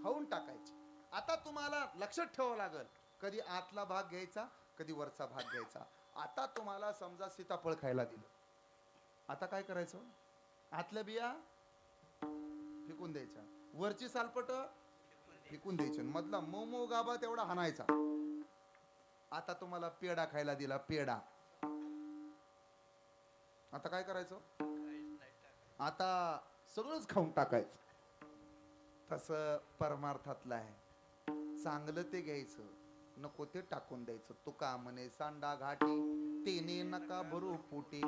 खाऊन टाकायची. आता तुम्हाला लक्षात ठेवावं लागल, कधी आतला भाग घ्यायचा, कधी वरचा भाग घ्यायचा. आता तुम्हाला समजा सीताफळ खायला दिलं, आता काय करायचं? आतल्या बिया फेकून द्यायच्या, वरची सालपट फेकून द्यायची, मधला मोमो गाबा तेवढा हाणायचा. आता तुम्हाला पेढा खायला दिला, पेढा, आता काय करायचं? आता सगळंच खाऊन टाकायचं. तसं परमार्थातलं आहे. चांगलं ते घ्यायचं, नको ते टाकून द्यायचं. तुका म्हणे सांडा घाटी तेने नका भरू पोटी.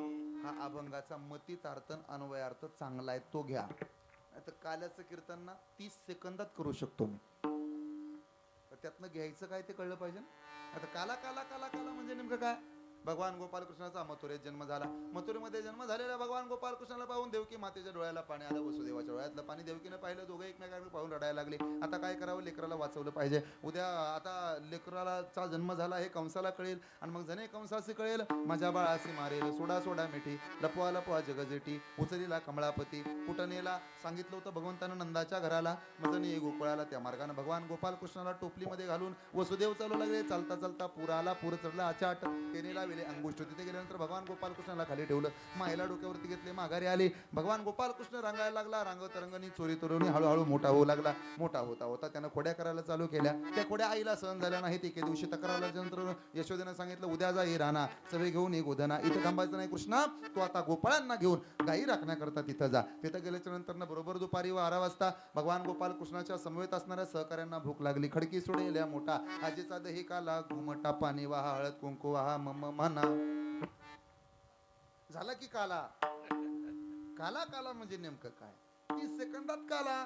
हा अभंगाचा मतितार्थ अन्वयार्थ चांगला आहे, तो घ्या. आता काल्याचं कीर्तन ना 30 सेकंदात करू शकतो मी. त्यातनं घ्यायचं काय ते कळलं पाहिजे. आता काला काला काला काला म्हणजे नेमकं काय? भगवान गोपालकृष्णाचा मथुरेत जन्म झाला. मथुरेमध्ये जन्म झालेल्या भगवान गोपालकृष्णाला पाहून देवकी मातेच्या डोळ्याला पाणी आलं. वसुदेवाच्या डोळ्यातलं पाणी देवकीने पाहिलं. दोघं एकमेकांना पाहून रडायला लागले. आता काय करावं? लेकराला वाचवलं पाहिजे. उद्या आता लेकराचा जन्म झाला हे कंसाला कळेल आणि मग जणे कंसाशी कळेल, माझ्या बाळाशी मारेल. सोडा सोडा मिठी, लपवा लपवा जगजेटी, उचलीला कमळापती. कुटनेला सांगितलं होतं भगवंतानं नंदाच्या घराला, मजनी गोकुळाला. त्या मार्गाने भगवान गोपालकृष्णाला टोपलीमध्ये घालून वसुदेव चालू लागले. चालता चालता पूर आला. पूर चढला अचाट. तेनेला अंगुष्ठ. तिथे गेल्यानंतर भगवान गोपालकृष्णाला खाली ठेवलं. मायला डोक्यावरती घेतले. माघारी आले. भगवान गोपालकृष्ण रंगायला लागला. रांगत रंगणी चोरी तोरणी हळूहळू मोठा होऊ लागला. मोठा होता होता त्यानं खोड्या करायला चालू केल्या. त्या खोड्या आईला सहन झाल्या नाहीत. एके दिवशी तक्रारला नंतर यशोदेनं सांगितलं, उद्या जा ही राणा सगळे घेऊन ये गोधना. इथं थांबायचं नाही कृष्णा, तू आता गोपाळांना घेऊन गाई राखण्याकरता तिथं जा. तिथं गेल्याच्या नंतर बरोबर दुपारी 12 वाजता भगवान गोपालकृष्णाच्या समवेत असणाऱ्या सहकाऱ्यांना भूक लागली. खडकी सोडेल्या मोठा, आजीचा दही काला, घुमटा पाणी वाहा, हळद कुंकू वाहा, मम म्हणा. झाला की काला. काला काला म्हणजे नेमकं काय? 30 सेकंदात काला.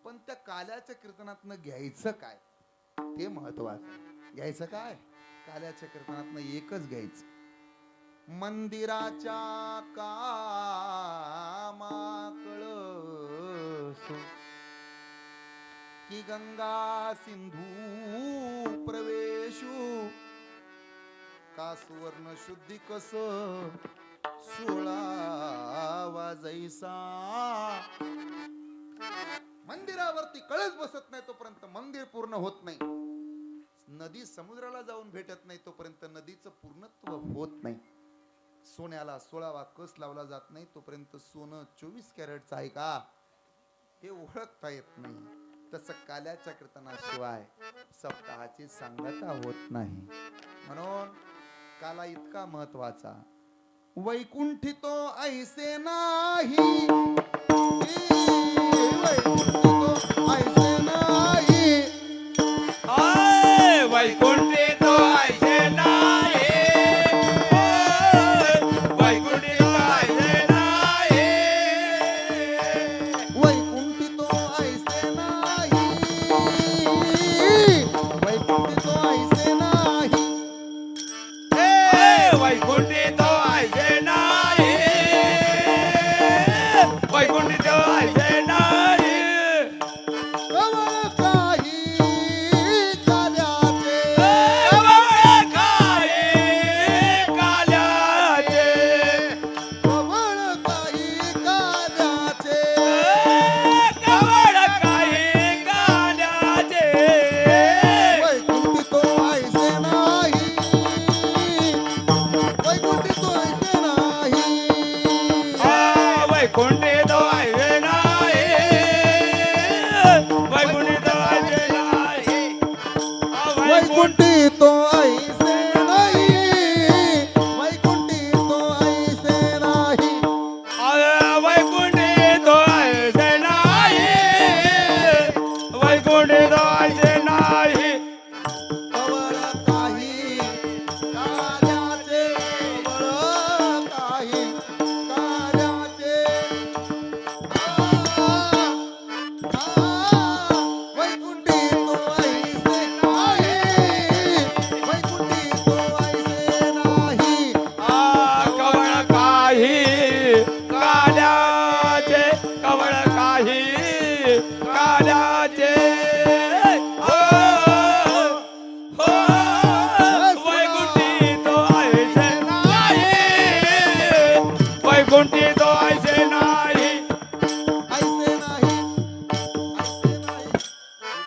पण त्या काल्याच्या कीर्तनातनं घ्यायचं काय ते महत्वाचं. घ्यायचं काय? काल्याच्या कीर्तनातनं एकच घ्यायचं. मंदिराच्या कामा कळसो की गंगा सिंधू प्रवेशू, का सुवर्ण शुद्धी कस सोळावा जैसा. मंदिरावरती कळस बसत नाही तोपर्यंत मंदिर पूर्ण होत नाही. नदी समुद्राला जाऊन भेटत नाही तोपर्यंत नदीचं पूर्णत्व होत नाही. सोन्याला 16वा कस लावला जात नाही तोपर्यंत सोनं 24 कॅरेटचं आहे का हे ओळखता येत नाही. तसं काल्याच्या कीर्तनाशिवाय सप्ताहाची सांगता होत नाही. म्हणून काला इतका महत्वाचा. वैकुंठी तो ऐसे नाही, वैकुंठी तो ऐसे नाही, वैकुंठी तो ऐसे नाही, वैकुंठी तो ऐसे नाही, वैकुंठी तो ऐसे नाही, वैकुंठी तो ऐसे नाही, वैकुंठी तो ऐसे नाही, वैकुंठी तो ऐसे नाही. कवळ काही काल्याचे, कवळ काही काल्याचे, कवळ काही काल्याचे, कवळ काही काल्याचे. वैकुंठी तो ऐसे नाही, वैकुंठी तो ऐसे नाही, वैकुंठी तो ऐसे नाही, वैकुंठी तो ऐसे नाही, वैकुंठी तो ऐसे नाही, वैकुंठी तो ऐसे नाही. वैकुंठी नाही काल्याचे वैकुंठी तो ऐसे नाही वैकुंठी तो ऐसे नाही कवळ काही काल्याचे कवळ काही काल्याचे हो, हो, वैकुंठी तो ऐसे नाही वैकुंठी तो ऐसे नाही ऐसे नाही ऐसे नाही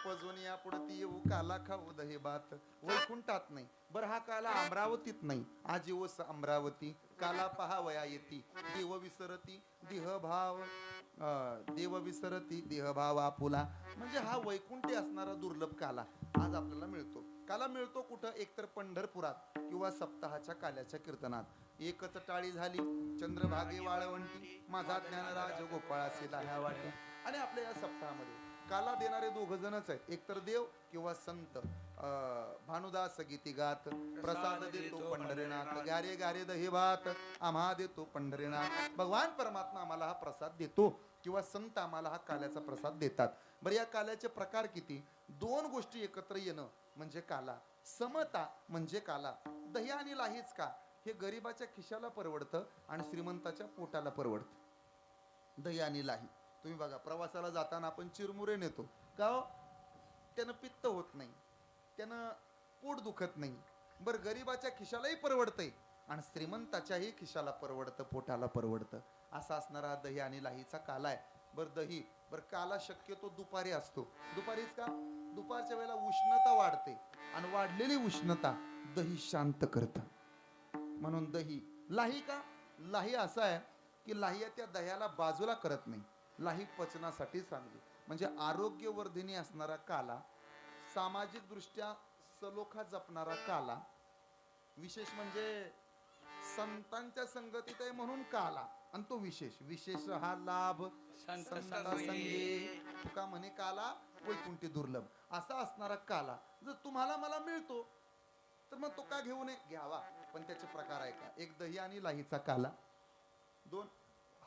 उपजून यापुढे ती येऊ काला खाऊ दही भात वैकुंठात नाही बर हा काला अमरावतीत नाही आज येऊस अमरावती काला पहावया येती देव विसरती देहभाव देव विसरती देहभाव आपुला म्हणजे हा वैकुंठी असणारा दुर्लभ काला आज आपल्याला मिळतो काला मिळतो कुठं एकतर पंढरपुरात किंवा सप्ताहाच्या काल्याच्या कीर्तनात एकच टाळी झाली चंद्रभागे वाळवंटी माझा ज्ञानराज गोपाळासी ह्या वाटी आणि आपल्या या सप्ताहामध्ये काला देणारे दोघ जणच आहेत एकतर देव किंवा संत भानुदास गीती गात प्रसाद देतो पंढरीनाथ गारे गारे दही भात आम्हा देतो पंढरीनाथ भगवान परमात्मा आम्हाला हा प्रसाद देतो किंवा संत आम्हाला हा काल्याचा प्रसाद देतात बरं या काल्याचे प्रकार किती दोन गोष्टी एकत्र येणं म्हणजे काला समता म्हणजे काला दही आणि लाहीच का हे गरिबाच्या खिशाला परवडतं आणि श्रीमंताच्या पोटाला परवडतं दही आणि लाही तुम्ही बघा प्रवासाला जाताना आपण चिरमुरे नेतो का हो? त्यानं पित्त होत नाही त्यानं पोट दुखत नाही बरं गरिबाच्या खिशालाही परवडतंय आणि श्रीमंताच्याही खिशाला परवडतं पोटाला परवडतं असा असणारा दही आणि लाहीचा काला आहे बरं दही बरं काला शक्यतो दुपारी असतो दुपारीच का दुपारच्या वेळेला उष्णता वाढते आणि वाढलेली उष्णता दही शांत करतं म्हणून दही लाही का लाही असा आहे की लाही त्या दह्याला बाजूला करत नाही लाही पचनासाठी चांगली म्हणजे आरोग्यवर्धिनी असणारा काला सामाजिक दृष्ट्या सलोखा जपणारा काला विशेष म्हणजे संतांच्या संगतीत आहे म्हणून काला आणि तो विशेष विशेष हा लाभ संता संगे तुका म्हणे काला वैकुंठी दुर्लभ असा असणारा काला जर तुम्हाला मला मिळतो तर मग तो का घेऊ नये घ्यावा पण त्याचे प्रकार आहे का एक दही आणि लाहीचा काला दोन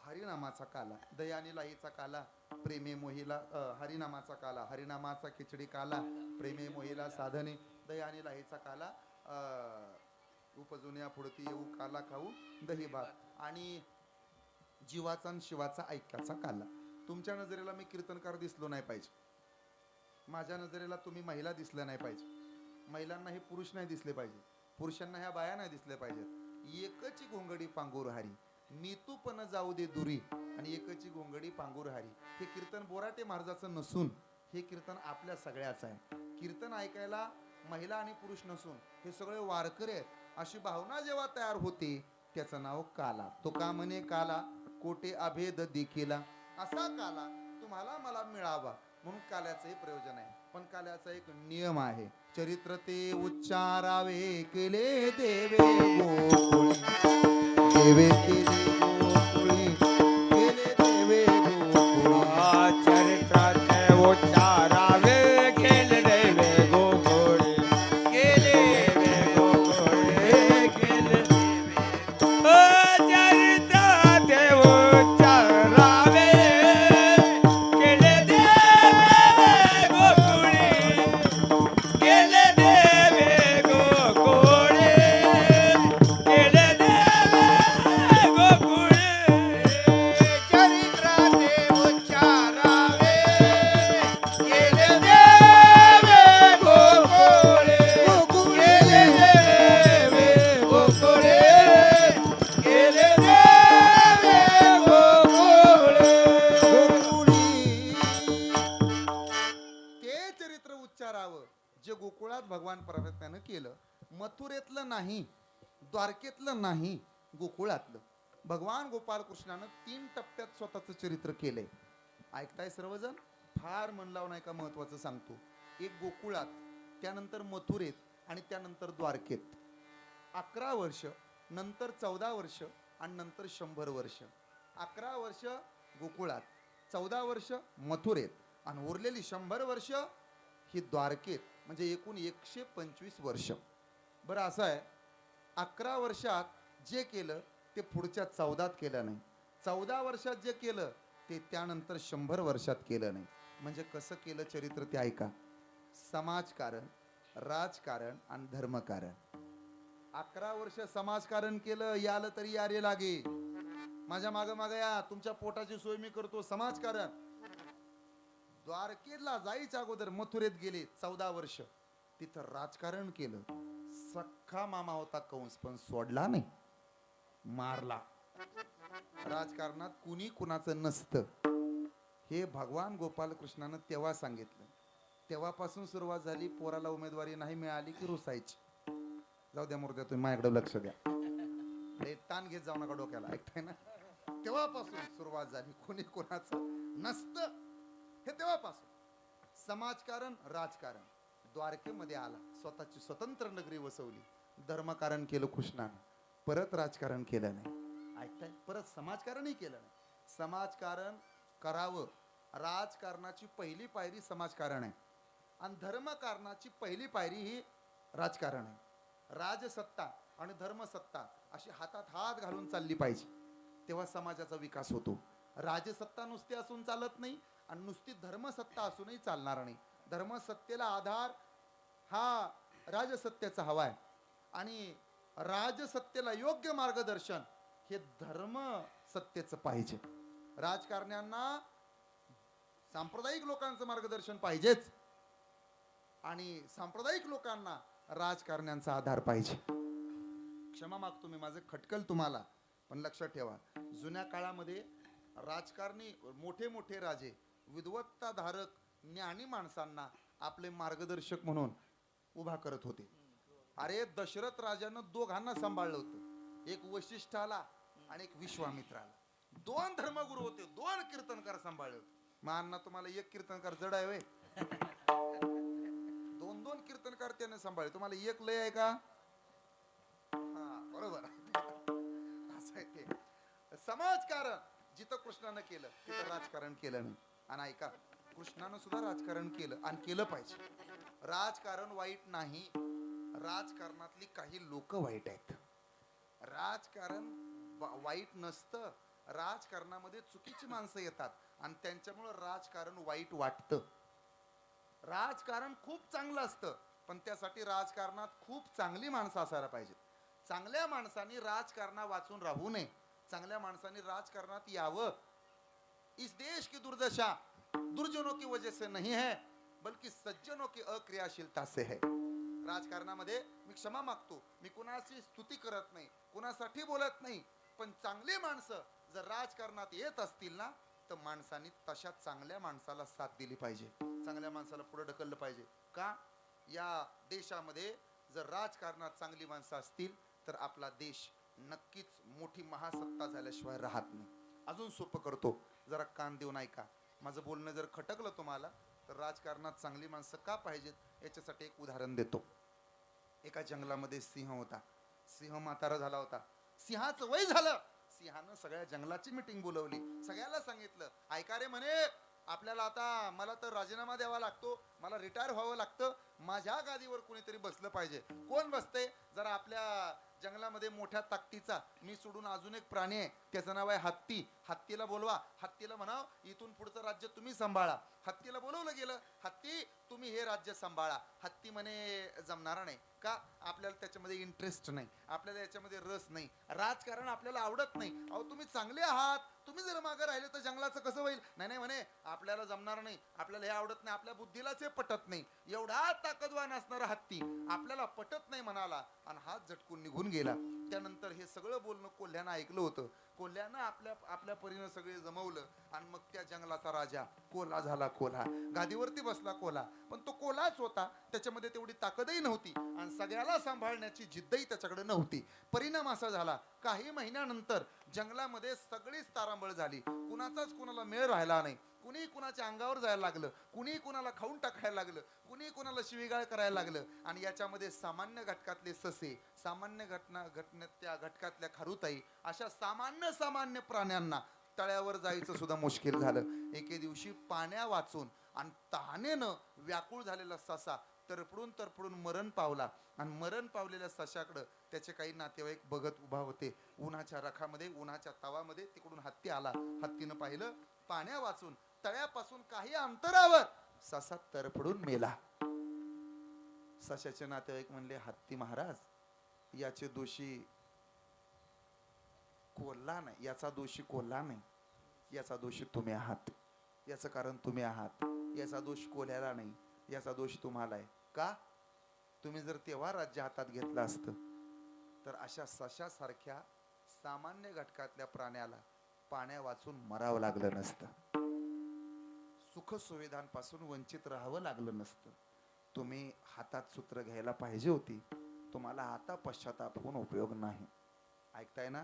हरिनामाचा काला दही आणि लाहीचा काला प्रेमे मोहिला हरिनामाचा काला हरिनामाचा खिचडी काला प्रेमे मोहिला साधने दही आणि लाहीचा काला उपजुन्या पुढती येऊ काला खाऊ दही भात आणि जीवाचा आणि शिवाचा ऐक्याचा काला तुमच्या नजरेला मी कीर्तनकार दिसलो नाही पाहिजे माझ्या नजरेला तुम्ही महिला दिसल्या नाही पाहिजे महिलांना हे पुरुष नाही दिसले पाहिजे पुरुषांना ह्या बाया नाही दिसल्या पाहिजेत एकची घोंगडी पांगुर हारी नीतू पण जाऊ दे दुरी आणि एकची घोंगडी पांगुर हारी हे कीर्तन बोराटे महाराजाचं नसून हे कीर्तन आपल्या सगळ्याच आहे कीर्तन ऐकायला महिला आणि पुरुष नसून हे सगळे वारकरी आहेत अशी भावना जेव्हा तयार होते त्याचं नाव काला तो का म्हणे काला कोटे अभेद देखील असा काला तुम्हाला मला मिळावा म्हणून काल्याचंही प्रयोजन आहे पण काल्याचा एक नियम आहे चरित्र ते उच्चारावे केले देवे गोकुळी देवे केले गोकुळी केले देवे गोकुळी चरित्राचे उच्चारावे केले देवे गोकुळी केले देवे गोकुळी केले चरित्राचे उच्चारावे केले देवे गोकुळी केले देवे गोकुळी केले देवे गोकुळी चरित्राचे उच्चारावे केले देवे गोकुळी केले देवे गोकुळी केले देवे गोकुळी ते चरित्र उच्चारावं जे गोकुळात भगवान परमात्म्यानं केलं मथुरेतलं नाही द्वारकेतलं नाही गोकुळातलं भगवान गोपाळ कृष्णानं 3 टप्प्यात स्वतःचं चरित्र केलंय ऐकताय सर्वजण फार मन लावून ऐका महत्वाचं सांगतो एक गोकुळात त्यानंतर मथुरेत आणि त्यानंतर द्वारकेत 11 वर्ष नंतर 14 वर्ष आणि नंतर 100 वर्ष 11 वर्ष गोकुळात 14 वर्ष मथुरेत आणि उरलेली 100 वर्ष ही द्वारकेत म्हणजे एकूण 125 वर्ष बरं असं आहे 11 वर्षात जे केलं ते पुढच्या 14 केलं नाही. 14 वर्षात जे केलं ते त्यानंतर 100 वर्षात केलं नाही. म्हणजे कसं केलं चरित्र ते ऐका. समाजकारण, राजकारण आणि धर्मकारण. 11 वर्ष समाजकारण केलं, यालं तरी यारे लागे. माझ्या माग या, तुमच्या पोटाची सोय मी करतो. समाजकारण. द्वारकेला जायच्या अगोदर मथुरेत गेले 14 वर्ष. तिथं राजकारण केलं. सख्खा मामा होता कंस, पण सोडला नाही, मारला. राजकारणात कुणी कुणाचं नसतं हे भगवान गोपालकृष्णानं तेव्हा सांगितलं. तेव्हापासून सुरुवात झाली. पोराला उमेदवारी नाही मिळाली की रुसायची. जाऊ द्या मुर्द्या, तुम्ही माझ्याकडे लक्ष द्या. लय ताण घेत जाऊ नका डोक्याला, ऐकताय ना. तेव्हापासून सुरुवात झाली. कोणी कोणाचं नसतं हे तेव्हापासून. समाजकारण, राजकारण. द्वारकेमध्ये आला, स्वतःची स्वतंत्र नगरी वसवली. धर्मकारण केलं कृष्णानं, परत राजकारण केलं नाही. ऐकताय, परत समाजकारणही केलं नाही. समाजकारण करावं. राजकारणाची पहिली पायरी समाजकारण आहे आणि धर्मकारणाची पहिली पायरी ही राजकारण आहे. राजसत्ता आणि धर्मसत्ता अशी हातात हात घालून चालली पाहिजे, तेव्हा समाजाचा विकास होतो. राजसत्ता नुसती असून चालत नाही आणि नुसती धर्मसत्ता असूनही चालणार नाही. धर्मसत्तेला आधार हा राजसत्तेचा हवा आहे आणि राजसत्तेला योग्य मार्गदर्शन हे धर्मसत्तेचं पाहिजे. राजकारण्यांना सांप्रदायिक लोकांचं मार्गदर्शन पाहिजेच आणि सांप्रदायिक लोकांना राजकारण्यांचा आधार पाहिजे. क्षमा मागतो मी, माझं खटकल तुम्हाला, पण लक्षात ठेवा. जुन्या काळामध्ये राजकारणी, मोठे मोठे राजे विद्वत्ताधारक ज्ञानी माणसांना आपले मार्गदर्शक म्हणून उभा करत होते. अरे दशरथ राजानं दोघांना सांभाळलं होतं. एक वशिष्ठाला आणि एक विश्वामित्राला. 2 धर्मगुरू होते, 2 कीर्तनकार सांभाळले होते. मग अण्णा तुम्हाला एक कीर्तनकार जड आहे? 2 कीर्तनकार त्याने सांभाळले, तुम्हाला एक लय आहे का? हा बरोबर असं आहे ते. समाजकारण जिथं कृष्णानं केलं तिथं राजकारण केलं नाही. आणि ऐका, कृष्णानं सुद्धा राजकारण केलं आणि केलं पाहिजे. राजकारण वाईट नाही, राजकारणातली काही लोक वाईट आहेत. राजकारण वाईट नसतं. राजकारणामध्ये चुकीची माणसं येतात आणि त्यांच्यामुळे राजकारण वाईट वाटतं. राजकारण खूप चांगलं असतं, पण त्यासाठी राजकारणात खूप चांगली माणसं असायला पाहिजेत. चांगल्या माणसांनी राजकारणा वाचून राहू नये. चांगल्या माणसांनी राजकारणात यावं. इस देश की दुर्दशा दुर्जनों की वजह से नहीं है, बल्कि सज्जनों की अक्रियाशीलता से है. राजकारणामध्ये मी क्षमा मागतो, मी कुणाची स्तुती करत नाही, कुणासाठी बोलत नाही, पण चांगली माणसं जर राजकारणात येत असतील ना, तर माणसांनी तशा चांगल्या माणसाला साथ दिली पाहिजे. चांगल्या माणसाला पुढे ढकललं पाहिजे. का? या देशामध्ये जर राजकारणात चांगली माणसं असतील तर आपला देश नक्कीच मोठी महासत्ता झाल्याशिवाय राहत नाही. अजून सोपं करतो, जरा कान देऊन ऐका. माझं बोलणं जर खटकलं तुम्हाला तर राजकारणात चांगली माणसं का पाहिजेत याच्यासाठी एक उदाहरण देतो. एका जंगलामध्ये सिंह होता. सिंह म्हातारा झाला होता. सिंहाचं वय झालं. सिंहानं सगळ्या जंगलाची मीटिंग बोलवली. सगळ्याला सांगितलं, ऐका रे म्हणे, आपल्याला आता, मला तर राजीनामा द्यावा लागतो, मला रिटायर व्हावं लागतं, माझ्या गादीवर कोणीतरी बसलं पाहिजे. कोण बसतंय? जरा आपल्या जंगलामध्ये मोठ्या ताकदीचा, मी सोडून अजून एक प्राणी आहे, त्याचं नाव आहे हत्ती. हत्तीला बोलवा. हत्तीला म्हणाव, इथून पुढचं राज्य तुम्ही सांभाळा. हत्तीला बोलवलं गेलं. हत्ती, तुम्ही हे राज्य सांभाळा. हत्ती म्हणे, जमणार नाही. का? आपल्याला त्याच्यामध्ये इंटरेस्ट नाही, आपल्याला याच्यामध्ये रस नाही, राजकारण आपल्याला आवडत नाही. अहो तुम्ही चांगले आहात, तुम्ही जर मागे राहिले तर जंगलाचं कसं होईल? नाही नाही म्हणे, आपल्याला जमणार नाही, आपल्याला हे आवडत नाही, आपल्या बुद्धीलाच हे पटत नाही. एवढा ताकदवान असणारा हत्ती आपल्याला पटत नाही म्हणाला आणि हात झटकून निघून गेला. त्यानंतर हे सगळं बोलणं कोल्ह्यानं ऐकलं होतं. कोल्ह्यानं आपल्या परीनं सगळे जमवलं आणि मग त्या जंगलाचा राजा कोल्हा झाला. कोल्हा गादीवरती बसला. कोल्हा, पण तो कोल्हाच होता, त्याच्यामध्ये तेवढी ताकदही नव्हती आणि सगळ्याला सांभाळण्याची जिद्दही त्याच्याकडे नव्हती. परिणाम असा झाला, काही महिन्यानंतर जंगलामध्ये सगळीच तारांबळ झाली. कुणाचाच कुणाला मेळ राहिला नाही. कुणी कुणाच्या अंगावर जायला लागलं, कुणी कुणाला खाऊन टाकायला लागलं, कुणी कुणाला शिवीगाळ करायला लागलं. आणि याच्यामध्ये सामान्य घटकातले ससे, सामान्य त्या घटकातल्या खारुताई, अशा सामान्य प्राण्यांना तळ्यावर जायचं सुद्धा मुश्किल झालं. एके दिवशी पाण्या वाचून आणि तहानेनं व्याकुळ झालेला ससा तरपडून तरपडून मरण पावला आणि मरण पावलेल्या सशाकडं त्याचे काही नातेवाईक बघत उभा होते. उन्हाच्या रखामध्ये, उन्हाच्या तावामध्ये तिकडून हत्ती आला. हत्तीनं पाहिलं, पाण्या वाचून तळ्यापासून काही अंतरावर ससा तरपडून मेला. सशाचे नातेवाईक म्हणले, हत्ती महाराज, याचे दोषी कोल्हा नाही, याचा दोषी कोल्हा नाही, याचा दोषी तुम्ही आहात. याचं कारण तुम्ही आहात. याचा दोष कोल्ह्याला नाही, याचा दोष तुम्हाला आहे. का? तुम्ही जर तेव्हा राज्य हातात घेतलं असतं तर अशा सशासारख्या सामान्य घटकातल्या प्राण्याला पाण्या वाचून मरावं लागलं नसतं. सुख सुविधांपासून वंचित राहावं लागलं नसतं. तुम्ही हातात सूत्र घ्यायला पाहिजे होती. तुम्हाला आता पश्चाताप होऊन उपयोग नाही. ऐकताय ना?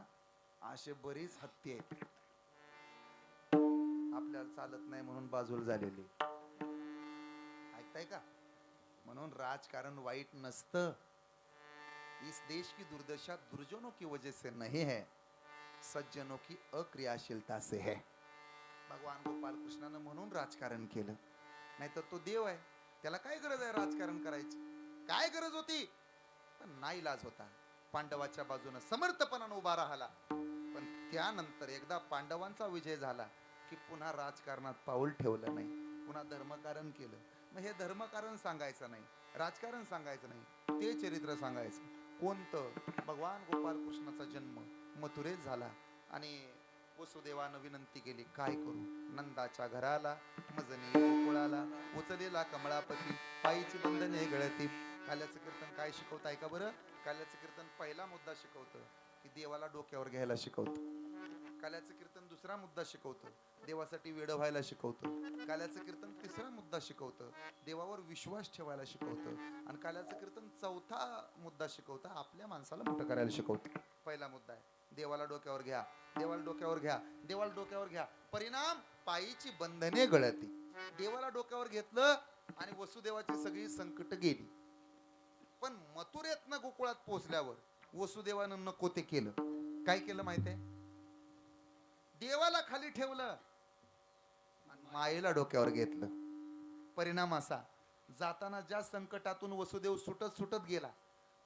असे बरीच हत्ती आहेत आपल्याला चालत नाही म्हणून बाजूला झालेली. ऐकताय का? म्हणून राजकारण वाईट नसतं. इस देश की दुर्दशा दुर्जनों की वजह से नहीं है, सज्जनों की अक्रियाशीलता से है. भगवान गोपाल कृष्णानं म्हणून राजकारण केलं. नाहीतर तो देव आहे, त्याला काय गरज आहे राजकारण करायची? काय गरज होती? पण नाईलाज होता. पांडवाच्या बाजूने समर्थपणाने उभा राहिला. पण त्यानंतर एकदा पांडवांचा विजय झाला की पुन्हा राजकारणात पाऊल ठेवलं नाही. पुन्हा धर्मकारण केलं. मग हे धर्मकारण सांगायचं नाही, राजकारण सांगायचं नाही, ते चरित्र सांगायचं. कोणतं? भगवान गोपाल कृष्णाचा जन्म मथुरेत झाला आणि वसुदेवानं विनंती केली, काय करू? नंदाच्या घराला, मजनी गोकुळाला, उचलेला कमळापती, पायीची बंधने गळती. काल्याचं कीर्तन काय शिकवतं ऐका बरं. काल्याचं कीर्तन पहिला मुद्दा शिकवतं की देवाला डोक्यावर घ्यायला शिकवतं. काल्याचं कीर्तन दुसरा मुद्दा शिकवतं, देवासाठी वेड व्हायला शिकवतं. काल्याचं कीर्तन तिसरा मुद्दा शिकवतं, देवावर विश्वास ठेवायला शिकवतं. आणि काल्याचं कीर्तन चौथा मुद्दा शिकवतं, आपल्या माणसाला मोठं करायला शिकवतं. पहिला मुद्दा आहे देवाला डोक्यावर घ्या, देवाला डोक्यावर घ्या, देवाला डोक्यावर घ्या. परिणाम पायीची बंधने गळती. देवाला डोक्यावर घेतलं आणि वसुदेवाची सगळी संकट गेली. पण मथुरेतनं गोकुळात पोहोचल्यावर वसुदेवानं नको ते केलं. काय केलं माहितीये? देवाला खाली ठेवलं आणि मायेला डोक्यावर घेतलं. परिणाम असा, जाताना ज्या संकटातून वसुदेव सुटत सुटत गेला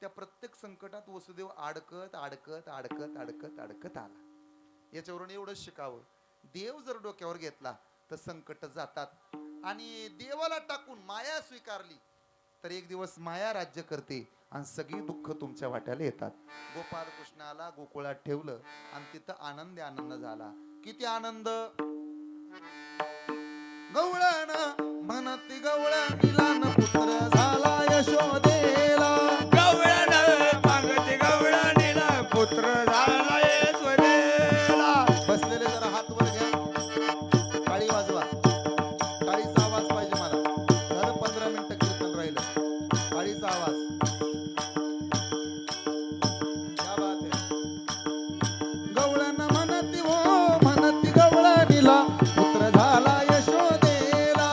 त्या प्रत्येक संकटात वसुदेव अडकत अडकत अडकत अडकत अडकत आला. याच्यावरून एवढंच शिकावं, देव जर डोक्यावर घेतला तर संकट जातात. आणि देवाला टाकून माया स्वीकारली तर एक दिवस माया राज्य करते आणि सगळी दुःख तुमच्या वाट्याला येतात. गोपाल कृष्णाला गोकुळात ठेवलं आणि तिथं आनंद आनंद झाला. किती आनंद! गवळण म्हणती गवळण निलान पुत्र झाला यशोदेला. गवळण मागती गवळणीला पुत्र झाला यशोदेला. बसलेले जरा हात वर घ्या, टाळी वाजवा. टाळीचा आवाज पाहिजे मला. झालं 15 मिनिटं कीर्तन राहिलं. टाळीचा आवाज. क्या बात है. गवळण म्हणती हो म्हणती गवळणीला पुत्र झाला यशोदेला.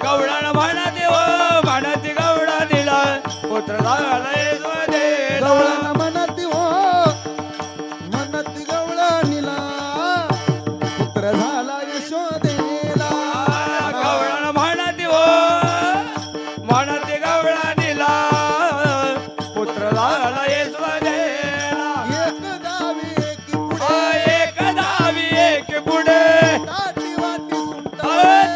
गवळण म्हणते हो म्हणती गवळणीला पुत्र झाला यशोदेला. गवळण म्हणती हो म्हणती गवळणीला पुत्र झाला यशोदेला. गवळण म्हणते हो म्हणते गवळणीला पुत्र झाला यशोदेला. एक गावी एकी पुढे एक दावी एक पुढे ताटी वाटी सुंट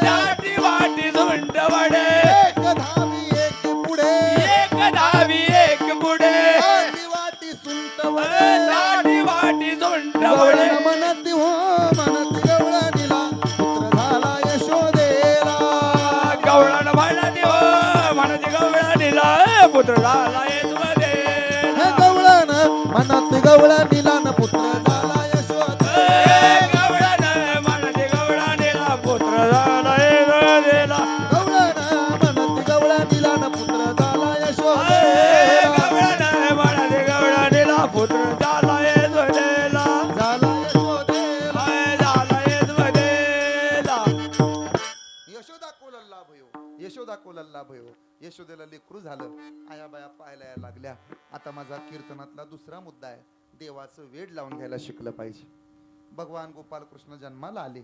दाटी वाटी झुंड वडे. एक धावी एकी पुढे एक दावी एक पुढे ताटी वाटी सुंट वडे. दाटी वाटी झुंड वडे. गवळण म्हणती हो म्हणती गवळणीला पुत्र झाला यशोदेला. गवळण म्हणते हो म्हणते गवळणीला पुत्र झाला यशोदेला. हे गवळण म्हणती गवळणीला न पुत्र झाला यशोदेला. गवळण म्हणते गवळणीला पुत्र झाला यशोदेला. गवळण म्हणती गवळणीला न पुत्र झाला यशोदेला. गवळण म्हणते गवळणीला पुत्र झाला यशोदेला. झाला यशोदेला. झाला यशोदेला. यशोदा कोलल्ला भयो, यशोदा कोलल्ला भयो. यशोदेला लेकरू झालं. आया बाया पाहायला यायला लागल्या. आता माझा कीर्तनातला दुसरा मुद्दा आहे, देवाचं वेड लावून घ्यायला शिकलं पाहिजे. भगवान गोपाल कृष्ण जन्माला आले.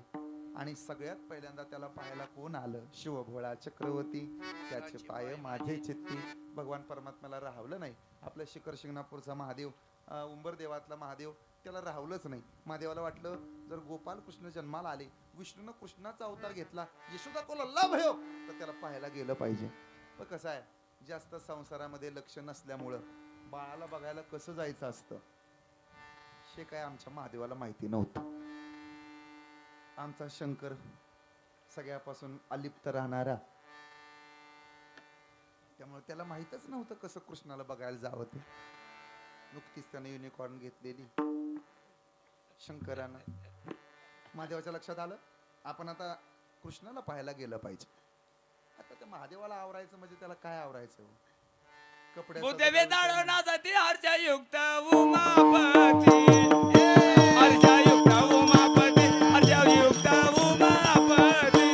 आणि सगळ्यात पहिल्यांदा त्याला पाहायला कोण आलं? शिवभोळा चक्रवर्ती. त्याचे पाय माझे चित्ती. भगवान परमात्म्याला राहवलं नाही. आपल्या शिखर शिंगणापूरचा महादेव, उंबर देवातला महादेव, त्याला राहवलंच नाही. महादेवाला वाटलं जर गोपाल कृष्ण जन्माला आले, विष्णूनं कृष्णाचा अवतार घेतला, यशोदा को लल्ला भयो, तर त्याला पाहायला गेलं पाहिजे. पण कसं आहे, जास्त संसारामध्ये लक्ष नसल्यामुळं बाळाला बघायला कसं जायचं असतं हे काय आमच्या महादेवाला माहिती नव्हतं. आमचा शंकर सगळ्यापासून अलिप्त राहणारा, त्यामुळे त्याला माहितच नव्हतं कसं कृष्णाला बघायला जावं ते. नुकतीच त्याने युनिकॉर्न घेतलेली शंकरानं. महादेवाच्या लक्षात आलं आपण आता कृष्णाला पाहायला गेलं पाहिजे. आता त्या महादेवाला आवरायचं म्हणजे त्याला काय आवरायचं? बुद्ध वेदाळ नाचती हर्षयुक्त उमापती, हर्षयुक्त उमापती, हर्षयुक्त उमापती.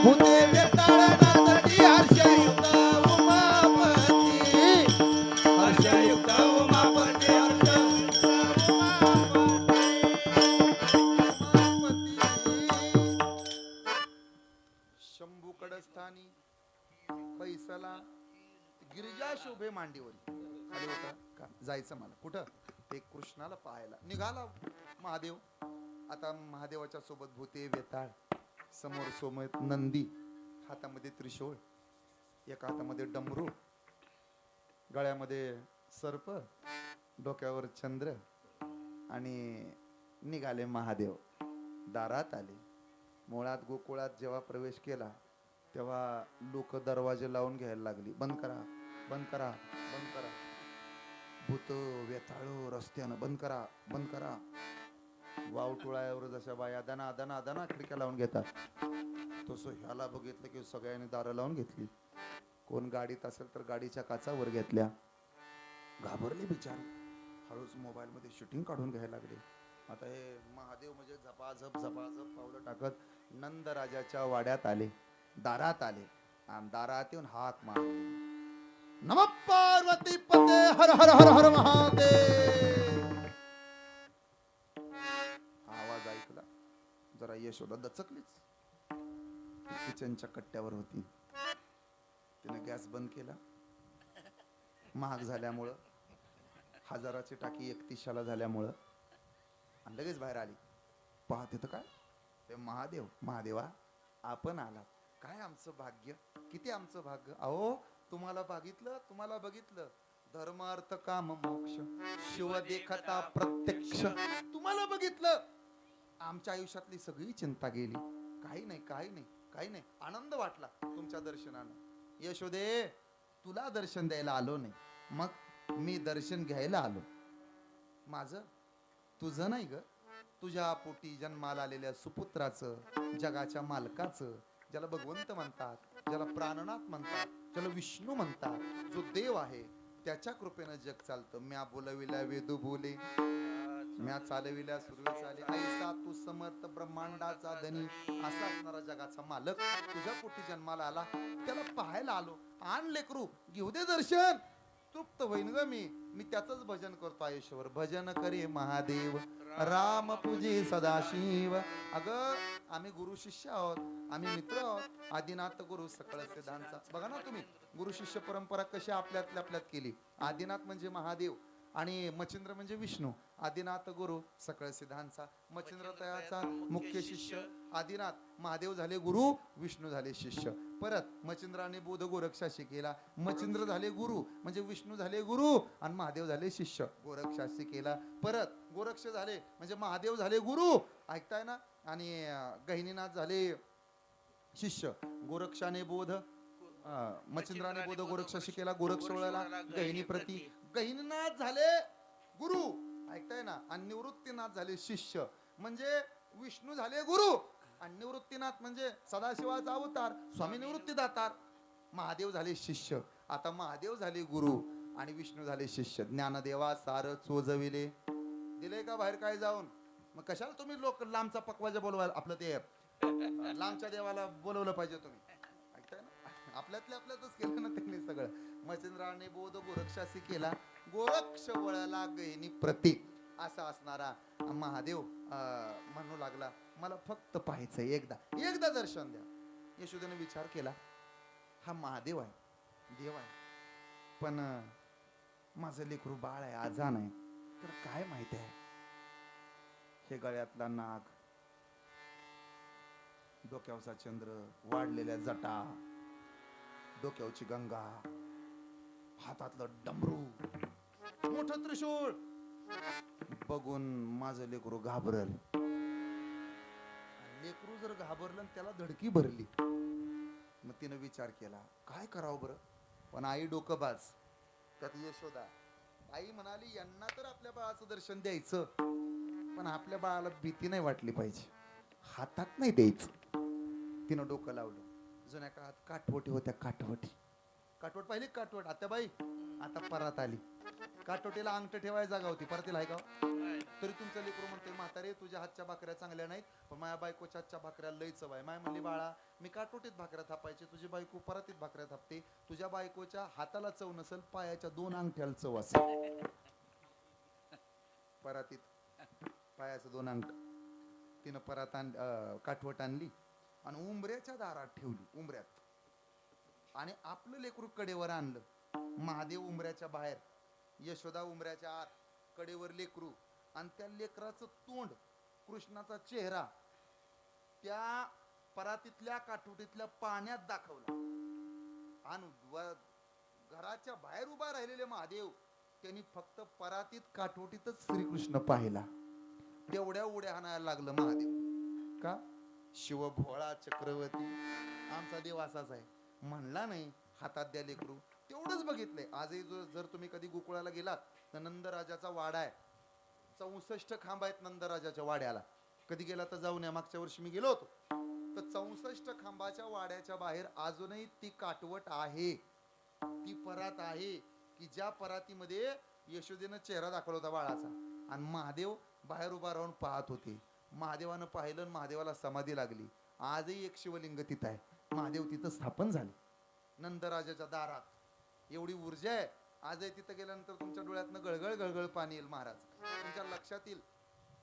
भूते वेताळ नाचती हर्षयुक्त उमापती, हर्षयुक्त उमापती, हर्षयुक्त शंभू कडस्थानी पैसाला गिरिजा शोभे मांडीवरी. खाली होता का जायचं मला कुठं? ते कृष्णाला पाहायला निघाला महादेव. आता महादेवाच्या सोबत भूते वेताळ, समोर सोमत नंदी, हातामध्ये त्रिशूळ, एका हातामध्ये डमरू, गळ्यामध्ये सर्प, डोक्यावर चंद्र, आणि निघाले महादेव. दारात आले. मुळात गोकुळात जेव्हा प्रवेश केला तेव्हा लोक दरवाजे लावून घ्यायला लागली. बंद करा, बंद करा, बंद करा. भूत वेताळू रस्त्यानं बंद करा, बंद करा. वावटुळ्यावर जशा बाया दना दना दना खिडक्या लावून घेतात, तसं ह्याला बघितलं की सगळ्यांनी दारं लावून घेतली. कोण गाडीत असेल तर गाडीच्या काचावर घेतल्या. घाबरले बिचार. हळूच मोबाईल मध्ये शूटिंग काढून घ्यायला लागले. आता हे महादेव म्हणजे झपाझप झपाझप पावलं टाकत नंद राजाच्या वाड्यात आले, दारात आले, आणि दारात येऊन हात मारले. नमः पार्वती पते हर हर हर हर महादेव. आवाज ऐकला, जरा यशोदा दचकलीच. किचनच्या कट्ट्यावर होती. तिने गॅस बंद केला. महाग झाल्यामुळं, 1000ची टाकी 3100ला झाल्यामुळं, आणि लगेच बाहेर आली. पाहत येतं काय ते महादेव. महादेवा आपण आलात, काय आमचं भाग्य, किती आमचं भाग्य. अहो तुम्हाला बघितलं, तुम्हाला बघितलं. धर्म अर्थ काम मोक्ष, शिव देखता प्रत्यक्ष. तुम्हाला बघितलं, आमच्या आयुष्यातली सगळी चिंता गेली. काही नाही, काही नाही, काही नाही. आनंद वाटला तुमच्या दर्शनानं. यशोदे, तुला दर्शन द्यायला आलो नाही, मग मी दर्शन घ्यायला आलो. माझं तुझं नाही ग, तुझ्या पोटी जन्माला आलेल्या सुपुत्राचं, जगाच्या मालकाचं, ज्याला भगवंत म्हणतात, ज्याला प्राणनाथ म्हणतात, ज्याला विष्णू म्हणतात, जो देव आहे, त्याच्या कृपेनं जग चालतं. म्या बोलविल्या वेदू बोले, म्या चालविल्या सूर्य चाले. ऐसा तू समर्थ ब्रह्मांडाचा धनी, असा असणारा जगाचा मालक तुझ्या पोटी जन्माला आला, त्याला पाहायला आलो. आण लेकरू, घेऊ दे दर्शन, तृप्त होईन ग मी त्याचंच भजन करतो आयुष्यभर. भजन करे महादेव, राम पूजे सदाशिव. अगं आम्ही गुरु शिष्य आहोत, आम्ही मित्र आहोत. आदिनाथ गुरु सकळ सिद्धांचा. बघा ना तुम्ही, गुरु शिष्य परंपरा कशी आपल्यात केली. आदिनाथ म्हणजे महादेव आणि मच्छिंद्र म्हणजे विष्णू. आदिनाथ गुरु सकळ सिद्धांचा. मच्छिंद्र तयाचा मुख्य शिष्य आदिनाथ. महादेव झाले गुरु, विष्णू झाले शिष्य. परत मच्छिंद्राने बोध गोरक्षाशी केला. मच्छिंद्र झाले गुरु म्हणजे विष्णू झाले गुरु, आणि महादेव झाले शिष्य, गोरक्षाशी केला. परत गोरक्ष झाले म्हणजे महादेव झाले गुरु, ऐकताय ना. आणि गहिनीनाथ झाले शिष्य. गोरक्षाने बोध, मच्छिंद्राने बोध गोरक्षाशी केला, गोरक्ष वळला गहिनी प्रती. गहिनीनाथ झाले गुरु, ऐकताय ना. आणि निवृत्तीनाथ झाले शिष्य, म्हणजे विष्णू झाले गुरु, आणि निवृत्तीनाथ म्हणजे सदाशिवाचा अवतार, स्वामी निवृत्ती दातार. महादेव झाले शिष्य. आता महादेव झाले गुरु आणि विष्णू झाले शिष्य. ज्ञानदेवा सार चोजविले. दिले का बाहेर काय जाऊन? मग कशाला तुम्ही लोक लांबचा पकवाजा बोलवायला? आपलं ते लांबच्या देवाला बोलवलं पाहिजे तुम्ही, ऐकताय ना. आपल्यातच केलं ना त्यांनी सगळं. मच्छिंद्राने बोध गोरक्षाशी केला, गोरक्ष वळला गहिनी प्रती. असा असणारा महादेव म्हणू लागला, मला फक्त पाहायचंय, एकदा दर्शन द्या. यशोदेने विचार केला, हा महादेव आहे, देव आहे, पण माझं लेकरू बाळ आहे, आजान आहे, तर काय माहिती आहे, हे गळ्यातला नाग, डोक्यावरचा चंद्र, वाढलेल्या जटा, डोक्यावरची गंगा, हातातलं डमरू, मोठं त्रिशूळ बघून माझं लेकरू घाबरल. लेकरू जर घाबरलं आणि त्याला धडकी भरली, मग तिनं विचार केला काय करावं बरं. पण आई डोकं बाज, त्यात यशोदा. आई म्हणाली, यांना तर आपल्या बाळाचं दर्शन द्यायचं, पण आपल्या बाळाला भीती नाही वाटली पाहिजे, हातात नाही द्यायचं. तिनं डोकं लावलं. जुन्या काळात काठवटी होत्या, काठवट पाहिली, काठवट आत्याबाई आता परात आली. काठवटीला अंगठ ठेवायला जागा होती, परतीला आहे का? तरी तुमचं लेकरू म्हणते, म्हातारे तुझ्या हातच्या भाकऱ्या चांगल्या नाहीत, पण माझ्या बायकोच्या हातच्या भाकऱ्या लई चव आहे. माय म्हणली, बाळा मी काठवटीत भाकऱ्या थापायचे, तुझी बायको परातीत भाकऱ्या थापते. तुझ्या बायकोच्या हाताला चव नसेल, पायाच्या 2 अंगठ्याला चव असेल. परातीत पायाचं 2 अंगठ. तिनं काठवट आणली आणि उंबऱ्याच्या दारात ठेवली, उंबऱ्यात, आणि आपलं लेकरू कडेवर आणलं. महादेव उंबऱ्याच्या बाहेर, यशोदा उंबऱ्याच्या आत, कडेवर लेकरू, आणि त्या लेकराचं तोंड, कृष्णाचा चेहरा त्या परातीतल्या काठवटीतल्या पाण्यात दाखवला. आणि घराच्या बाहेर उभा राहिलेले महादेव, त्यांनी फक्त परातीत काठवटीतच श्रीकृष्ण पाहिला. तेवढ्या उड्या हाणायला लागलं महादेव. का? शिव भोळा चक्रवर्ती आमचा देव असाच आहे. म्हणला नाही हातात द्या लेकरू, तेवढंच बघितलंय. आजही जर तुम्ही कधी गोकुळाला गेलात तर नंदराजाचा वाडा आहे, 64 खांब आहेत नंदराजाच्या वाड्याला. कधी गेला तर जाऊन या. मागच्या वर्षी मी गेलो होतो. तर 64 खांबाच्या वाड्याच्या बाहेर अजूनही ती काठवट आहे, ती परात आहे, की ज्या परातीमध्ये यशोदेनं चेहरा दाखवला होता बाळाचा, आणि महादेव बाहेर उभा राहून पाहत होते. महादेवानं पाहिलं, महादेवाला समाधी लागली. आजही एक शिवलिंग तिथं आहे, महादेव तिथं स्थापन झाले नंदराजाच्या दारात. एवढी ऊर्जा आहे. आजही तिथं गेल्यानंतर तुमच्या डोळ्यातनं गळगळ पाणी येईल महाराज. तुमच्या लक्षात येईल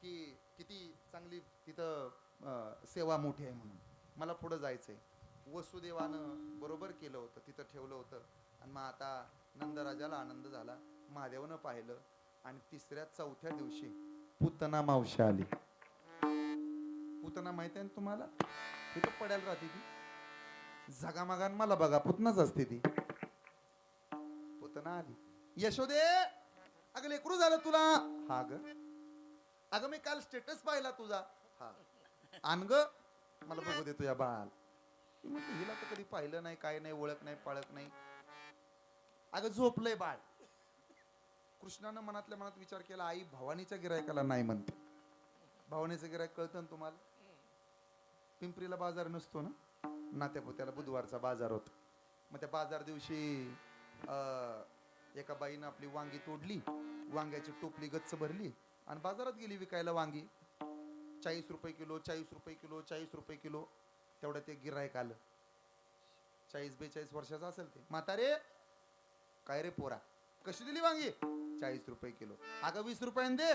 की किती चांगली तिथं सेवा मोठी आहे म्हणून. मला पुढं जायचंय. वसुदेवानं बरोबर केलं होतं, तिथं ठेवलं होतं. आणि मग आता नंदराजाला आनंद झाला, महादेवानं पाहिलं. आणि 3ऱ्या-4थ्या दिवशी पुतना मावशी आली. पुतना माहिती आहे ना तुम्हाला? तिथं पडायला राहते ती, झगामागान मला बघा, पुतनाच असते ती. पुतना आली. यशोदे, अगं लेकरू झालं तुला? हा ग. अगं मी काल स्टेटस पाहिला तुझा. हा. आण ग, मला बघू दे तुझ्या बाळाला. हिला तर कधी पाहिलं नाही, काय नाही, ओळख नाही, पाळख नाही. अगं झोपलंय बाळ. कृष्णानं मनातल्या मनात विचार केला, आई भवानीच्या गिरायकाला नाही म्हणते. भवानीचं गिरायक कळतं ना तुम्हाला? पिंपरीला बाजार नसतो ना, नात्यापोत्याला बुधवारचा बाजार होता. मग त्या बाजार दिवशी एका बाईनं आपली वांगी तोडली, वांग्याची टोपली गच्च भरली आणि बाजारात गेली विकायला वांगी. 40 रुपये किलो, 40 रुपये किलो, 40 रुपये किलो. तेवढं ते गिरायक आलं. 40-42 वर्षाचा असेल ते. म्हातारे, काय रे पोरा, कशी दिली वांगी? 40 रुपये किलो. अगं 20 रुपयाने दे.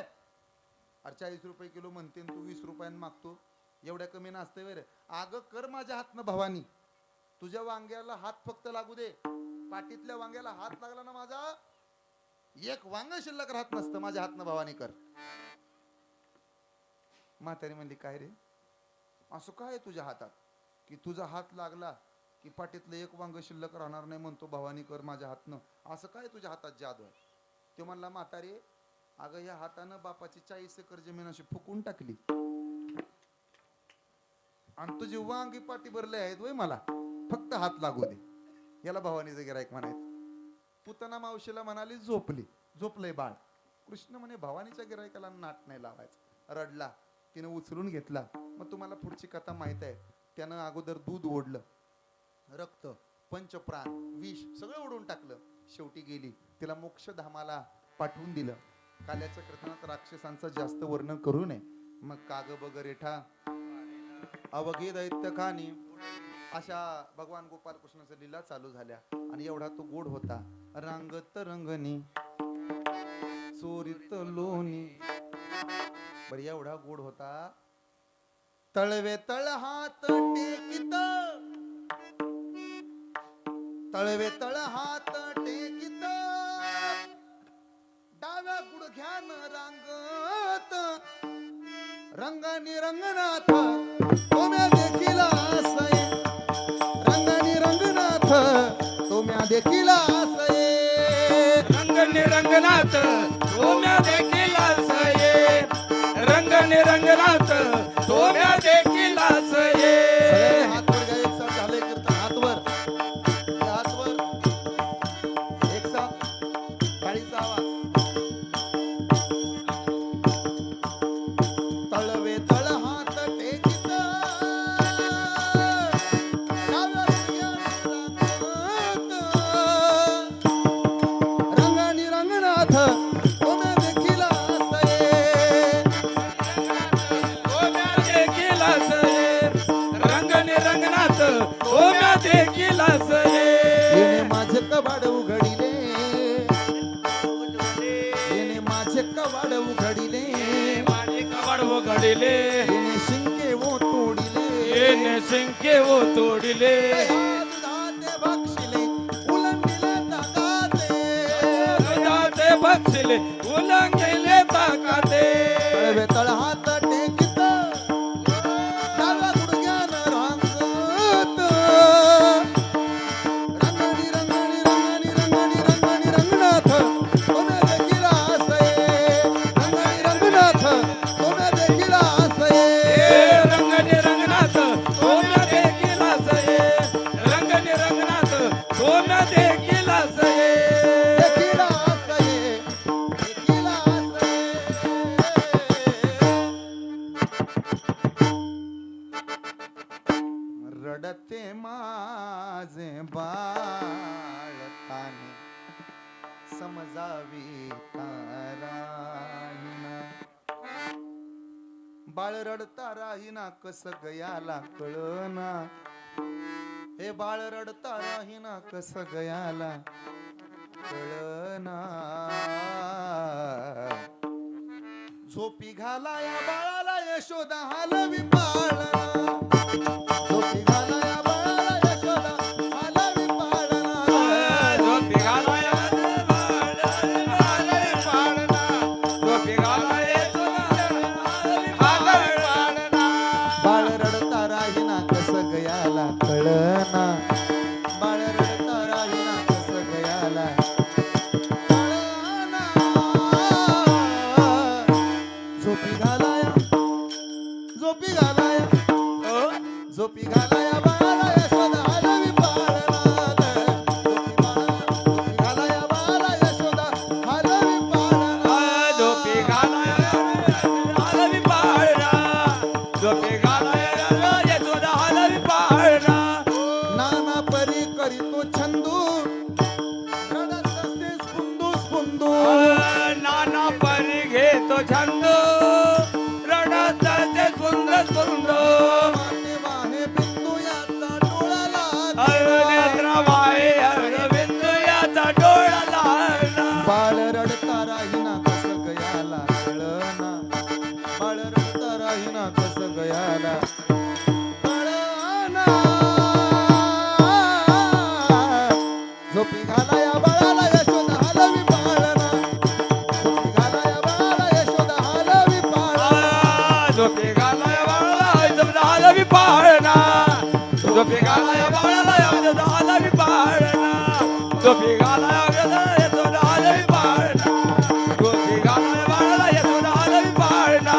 अरे 40 रुपये किलो म्हणते, तू 20 रुपयाने मागतो, एवढ्या कमी नसते वे रे. अगं कर माझ्या हातनं भवानी, तुझ्या वांग्याला हात फक्त लागू दे. पाटीतल्या वांग्याला हात लागला ना माझा, एक वांग शिल्लक राहत नसतं. माझ्या हातनं भवानी कर. म्हातारी म्हणली, काय रे असं काय आहे तुझ्या हातात की तुझा हात लागला की पाटीतलं एक वांग शिल्लक राहणार नाही, म्हणतो भवानी कर माझ्या हातनं? असं काय तुझ्या हातात जादू आहे? ते म्हणला, म्हातारी अगं या हातानं बापाची 40 एकर जमीन अशी फुकून टाकली, आणि तुझी वांगी पाटी भरले आहेत वय, मला फक्त हात लागू दे. याला भवानीचं गिरायक म्हणायचं. पुतना मावशीला म्हणाली, झोपलंय बाळ. कृष्ण म्हणे, भवानीच्या गिरायकाला नाट नाही लावायचं. रडला. तिने उचलून घेतला. मग तुम्हाला पुढची कथा माहित आहे. त्यानं अगोदर दूध ओढलं, रक्त, पंचप्राण, विष सगळं ओढून टाकलं. शेवटी गेली. तिला मोक्षधामाला पाठवून दिलं. काल्याच्या कीर्तनात राक्षसांचं जास्त वर्णन करू नये. मग काग बग रेठा अवघे दैत्य खानी, अशा भगवान गोपाल कृष्णाच्या लीला चालू झाल्या. आणि एवढा तो गोड होता. रांगत रंगणी चोरीत लोणी बर एवढा गोड होता. तळवे तळ हात टेकित, तळवे तळ हात टेकित, डाव्या गुडघ्यान रांगत, रंगानी रंगनाथ तुम्या देखील असये, रंगानी रंगनाथ तुम्या देखील असये. रंगने रंगनाथ सोम्या देखील असये, रंगने रंगनाथ सोम्या देखील असये. सगळे हात वर घ्या, एक साथ झाले कीर्तन. हात वर, हात वर, एक साथ टाळीचा आवाज. तळवे तळ हात टेकित, डाव्या गुडघ्यान रांगत, रंगानी रंगनाथ तुम्या देखील असये. सोम्या देखील असये, रंगने रंगनाथ सोम्या देखील असये. येणे माझे कवाड उघडिले, येणे माझे कवाड उघडिले, माझे कवाड घडिले, येणे शिंके वो तोडिले, येणे शिंके वो तोडिले. दुधाते बक्षिले उलंडिले ताकाते, दुधाचे बक्षिले उलंगिले ताकाते. तळवे तळ हात टेकित, डाव्या गुडघ्यान रांगत, रंगानी रंगानी रंगानी रंगानी रंगानी रंगनाथ तुम्या देखील असये, रंगानी रंगनाथ तुम्या देखील असये. रंगने रंगनाथ सोम्या देखील असये, रंगने रंगनाथ सोम्या देखील असये. देखील असये, देखील असये. रडते माझे बाळ ताने, समजावी ताराहिना. बाळ रडता राहीना कस गयाला कळना, हे बाळ रडता राहीना कस गयाला कळना. झोपी घाला या बाळाला यशोदा हालवी पाळना, झोपी घाला या बाळाला यशोदा हालवी पाळना. झोपी घालाया हालवी पाळना, झोपी घालाया हालवी पाळना. बाळ रडता राहीना कस गयाला कळना, बाळ रडता राहीना कस गयाला कळना. झोपी घालाया, झोपी घालाया, झोपी घालाया बाळाला यशोदा हालवी पाळना. झोपी घालाया बाळाला यशोदा हालवी पाळना. झोपी घालाया हालवी पाळना, झोपी घालाया यशोदा हालवी पाळना. नाना परी करीतो छंदू, रडत असे स्फुंदू स्फुंदू. नाना परी घेतो छंद, रडत ते सुंदर सुंदर. माते वाहे बिंदू याचा डोळा लागला. नेत्रवाहे अरविंद याचा डोळा लागला. बाळ रडता राहीना कस गयाला कळना, बाळ रडता राहीना कस गयाला कळना. झोपी घाला या बाळाला यशोदा हालवी पाळना, झोपी घाला या बाळाला यशोदा हालवी पाळना. झोपी घालाया बाळाला यशोदा हालवी पाळना, झोपी घालाया बाळाला यशोदा हालवी पाळना, झोपी घालाया यशोदा हालवी पाळना, झोपी घालाया बाळाला यशोदा हालवी पाळना,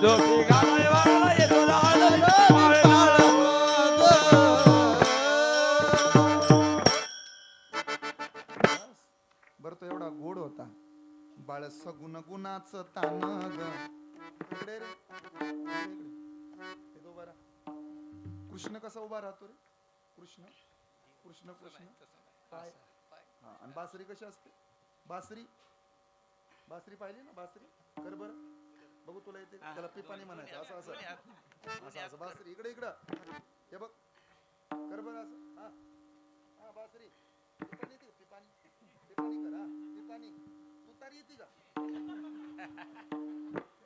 झोपी घालाया बाळाला यशोदा हालवी पाळना. बर तो एवढा गोड होता. बाळ सगुण गुणाचं तान ग. इकडे रे, इकडे. इथं उभा राहा. कृष्ण कसा उभा राहतो रे? कृष्ण कृष्ण कृष्ण पाय. हा, आणि बासरी कशी असते? बासरी, बासरी पाहिली ना? बासरी कर बर बघू तुला येते. त्याला पिपाणी म्हणायचं. असं असं असं असं बासरी. इकडे इकडं हे बघ, कर बर असं. हा हा बासरी पिपाणी ती, पिपाणी पिपाणी कर. हा पिपाणी. तू म्हातारी येते का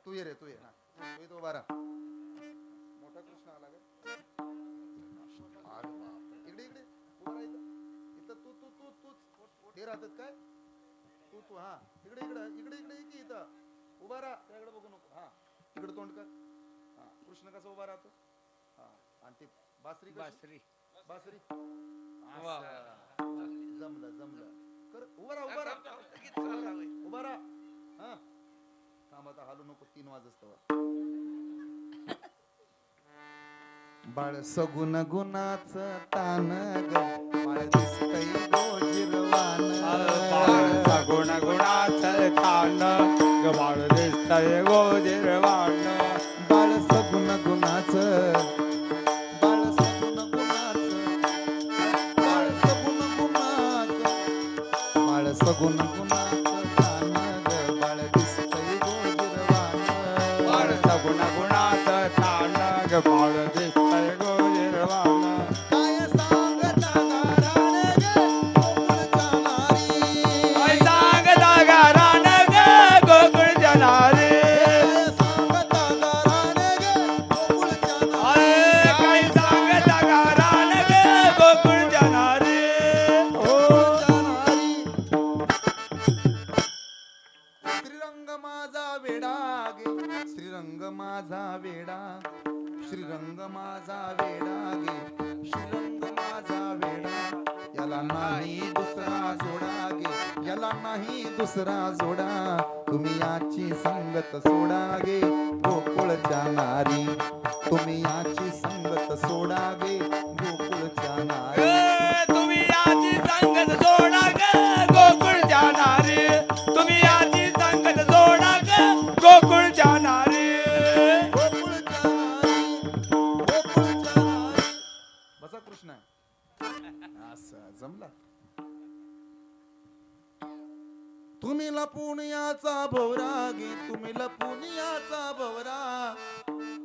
तू ये रे तू ये ना तू इथं उभा राहा मोठा कृष्ण आला का अरे बापरे. इकडे इकडे उभा राहा इथं इथं तू तू तू तूच हे राहतात काय तू तू हा इकडे इकडे इकडे इकडे ये की इथं उभा राहा त्याकडे बघू नको हा इकडे तोंड कर हा कृष्ण कसा उभा राहतो हा आणि ती बासरी कशी? बासरी जमलं जमलं कर उभा राहा उभा राहा उभा राहा हा थांब आता हालू नको 3 वाजता बाळ सगुण गुणाच तान ग बाळ दिसतय गोजिरवान गुण गुणाच तान गबाळ दिसतय गोजिरवान बाळ सगुण गुणाच बाळ सगुण गुणाच बाळ सगुण गुणाच बाळ सगुण गुणाच तान ग बाळ दिसतय गोजिरवान बाळ सगुण गुणाच तान गबाळ दिसतय गोजिरवान काय सांगता गाराणे ग गोकुळच्या नारी काय सांगता गारान ग गोकुळच्या नारी सांगता गाराणे ग गोकुळच्या नारी अरे काय सांगता गारान ग गोकुळच्या नारी गोकुळच्या नारी श्रीरंग माझा वेडा गे श्रीरंग माझा वेडा श्रीरंग माझा वेडा गे श्रीरंग माझा वेडा याला नाही दुसरा जोडा गे याला नाही दुसरा जोडा तुम्ही याची संगत सोडा गे गोकुळच्या नारी तुम्ही याची संगत सोडा गे गोकुळच्या नारी तुम्ही याची संगत सोडा ग गोकुळच्या नारी तुम्ही याची संगत सोडा ग गोकुळच्या नारी गोकुळच्या नारी गोकुळच्या नारी बसा कृष्ण असं जमला तुम्ही लपून याचा भोवरा गे तुम्ही लपून याचा भोवरा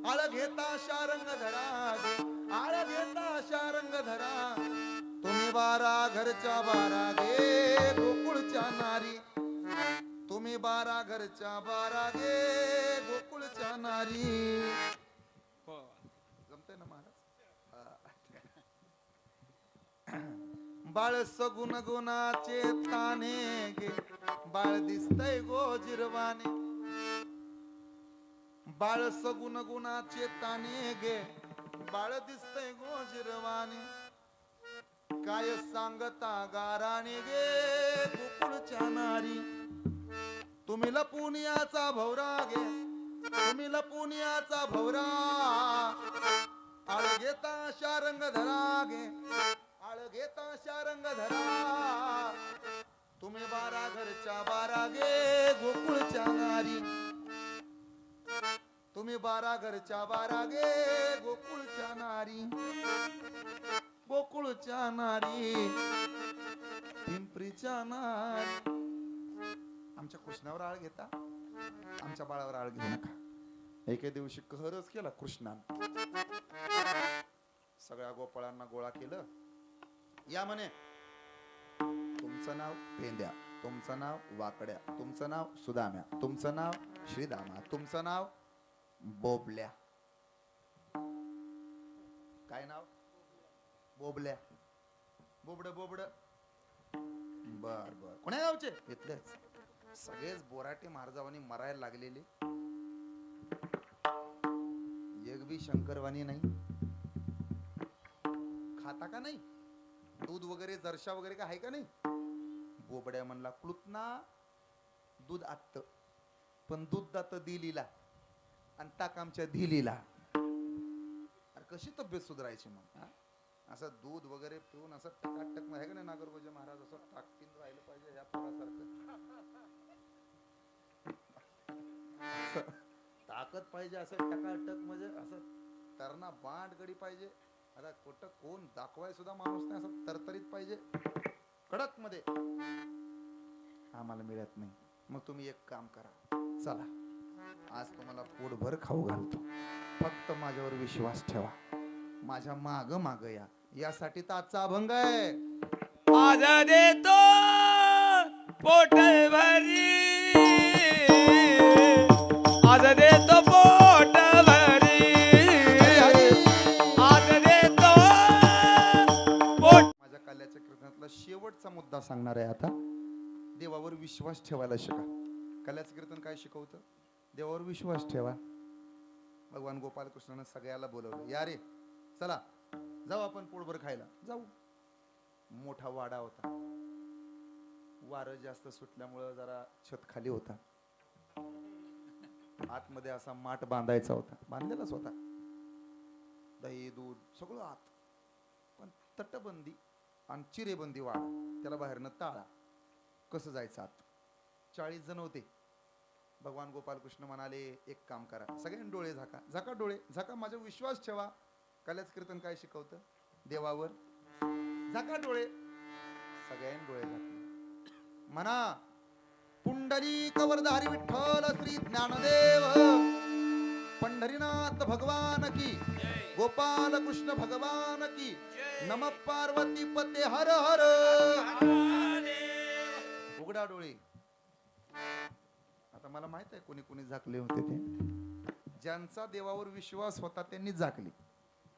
आळ घेता शारंग धरा गे आळ घेता शारंग धरा तुम्ही 12 घरच्या 12 गे गोकुळच्या नारी तुम्ही 12 घरच्या 12 गे गोकुळच्या नारी जमतंय ना महाराज बाळ सगुण गुणाचे ताने गे बाळ दिसतय गोजिरवाने बाळ सगुण गुणाचे ताने गे बाळ दिसतय गोजिरवाने काय सांगता गाराणे गे गोकुळच्या नारी तुम्ही लपून याचा भवरा गे तुम्ही लपून याचा भवरा आळ घेता शारंग धरा गे आळ घेता शारंग धरा तुम्ही 12 घरच्या 12 गे गोकुळच्या नारी तुम्ही 12 घरच्या 12 गे गोकुळच्या नारी गोकुळच्या नारी पिंपरीच्या नारी आमच्या कृष्णावर आळ घेता आमच्या बाळावर आळ घेऊ नका एके दिवशी कहरच केला कृष्णानं सगळ्या गोपाळांना गोळा केलं या म्हणे तुमचं नाव पेंद्या तुमचं नाव वाकड्या तुमचं नाव सुदाम्या तुमचं नाव श्रीदामा तुमचं नाव बोबल्या काय नाव बोबल्या बोबड बोबड बर बर कोण्या गावचे इथलेच सगळेच बोराटे मारजावानी मरायला लागलेले एक बी शंकरवाणी नाही खाता का नाही दूध वगैरे जरशा वगैरे का आहे का नाही बोबड्या म्हणला क्लुतना दूध आत्त पण दूध दात दिलीला आणि ताक आमच्या दिलीला अरे कशी तब्येत सुधारायची मग हा? असं दूध वगैरे पिऊन असं टकाटक आहे का नाही नागरगोजे महाराज असं टाकतीन राहिलं पाहिजे या पोरासारखं ताकद पाहिजे असं टकाटक म्हणजे असं तरणा बांड गडी पाहिजे आता कुठं कोण दाखवाय सुद्धा माणूस नाही असं तरतरीत पाहिजे कडक मध्ये आम्हाला मिळत नाही मग तुम्ही एक काम करा चला आज तुम्हाला पोटभर खाऊ घालतो फक्त माझ्यावर विश्वास ठेवा माझ्या माग माग या यासाठी तर आजचा अभंग आहे आज देतो पोट भरी आज देतो पोट भरी आज देतो पोट. माझ्या काल्याच्या कीर्तनातला शेवटचा मुद्दा सांगणार आहे आता. देवावर विश्वास ठेवायला शिका. काल्याचं कीर्तन काय शिकवतं? देवावर विश्वास ठेवा. भगवान गोपालकृष्णानं सगळ्याला बोलवलं, या रे चला जाऊ आपण पोटभर खायला जाऊ. मोठा वाडा होता, वारं जास्त सुटल्यामुळं जरा छत खाली होता. आतमध्ये असा माठ बांधायचा होता, बांधलेलाच होता, दही दूध सगळं आत, पण तटबंदी आणि चिरेबंदी वाडा, त्याला बाहेरनं ताळा. कसं जायचं आत? 40 जण होते. भगवान गोपालकृष्ण म्हणाले, एक काम करा, सगळ्यांनी डोळे झाका, झाका डोळे झाका, माझा विश्वास ठेवा. काल्याचं कीर्तन काय शिकवतं? देवावर झाका डोळे. सगळ्यांनी डोळे झाकले. म्हणा, पुंडली कवरधारी विठ्ठल श्री ज्ञानदेव पंढरीनाथ भगवान की, गोपाल कृष्ण भगवान की, नम पार्वती पते हर हर. उघडा डोळे. आता मला माहित आहे कोणी कोणी झाकले होते ते. ज्यांचा देवावर विश्वास होता त्यांनी झाकले.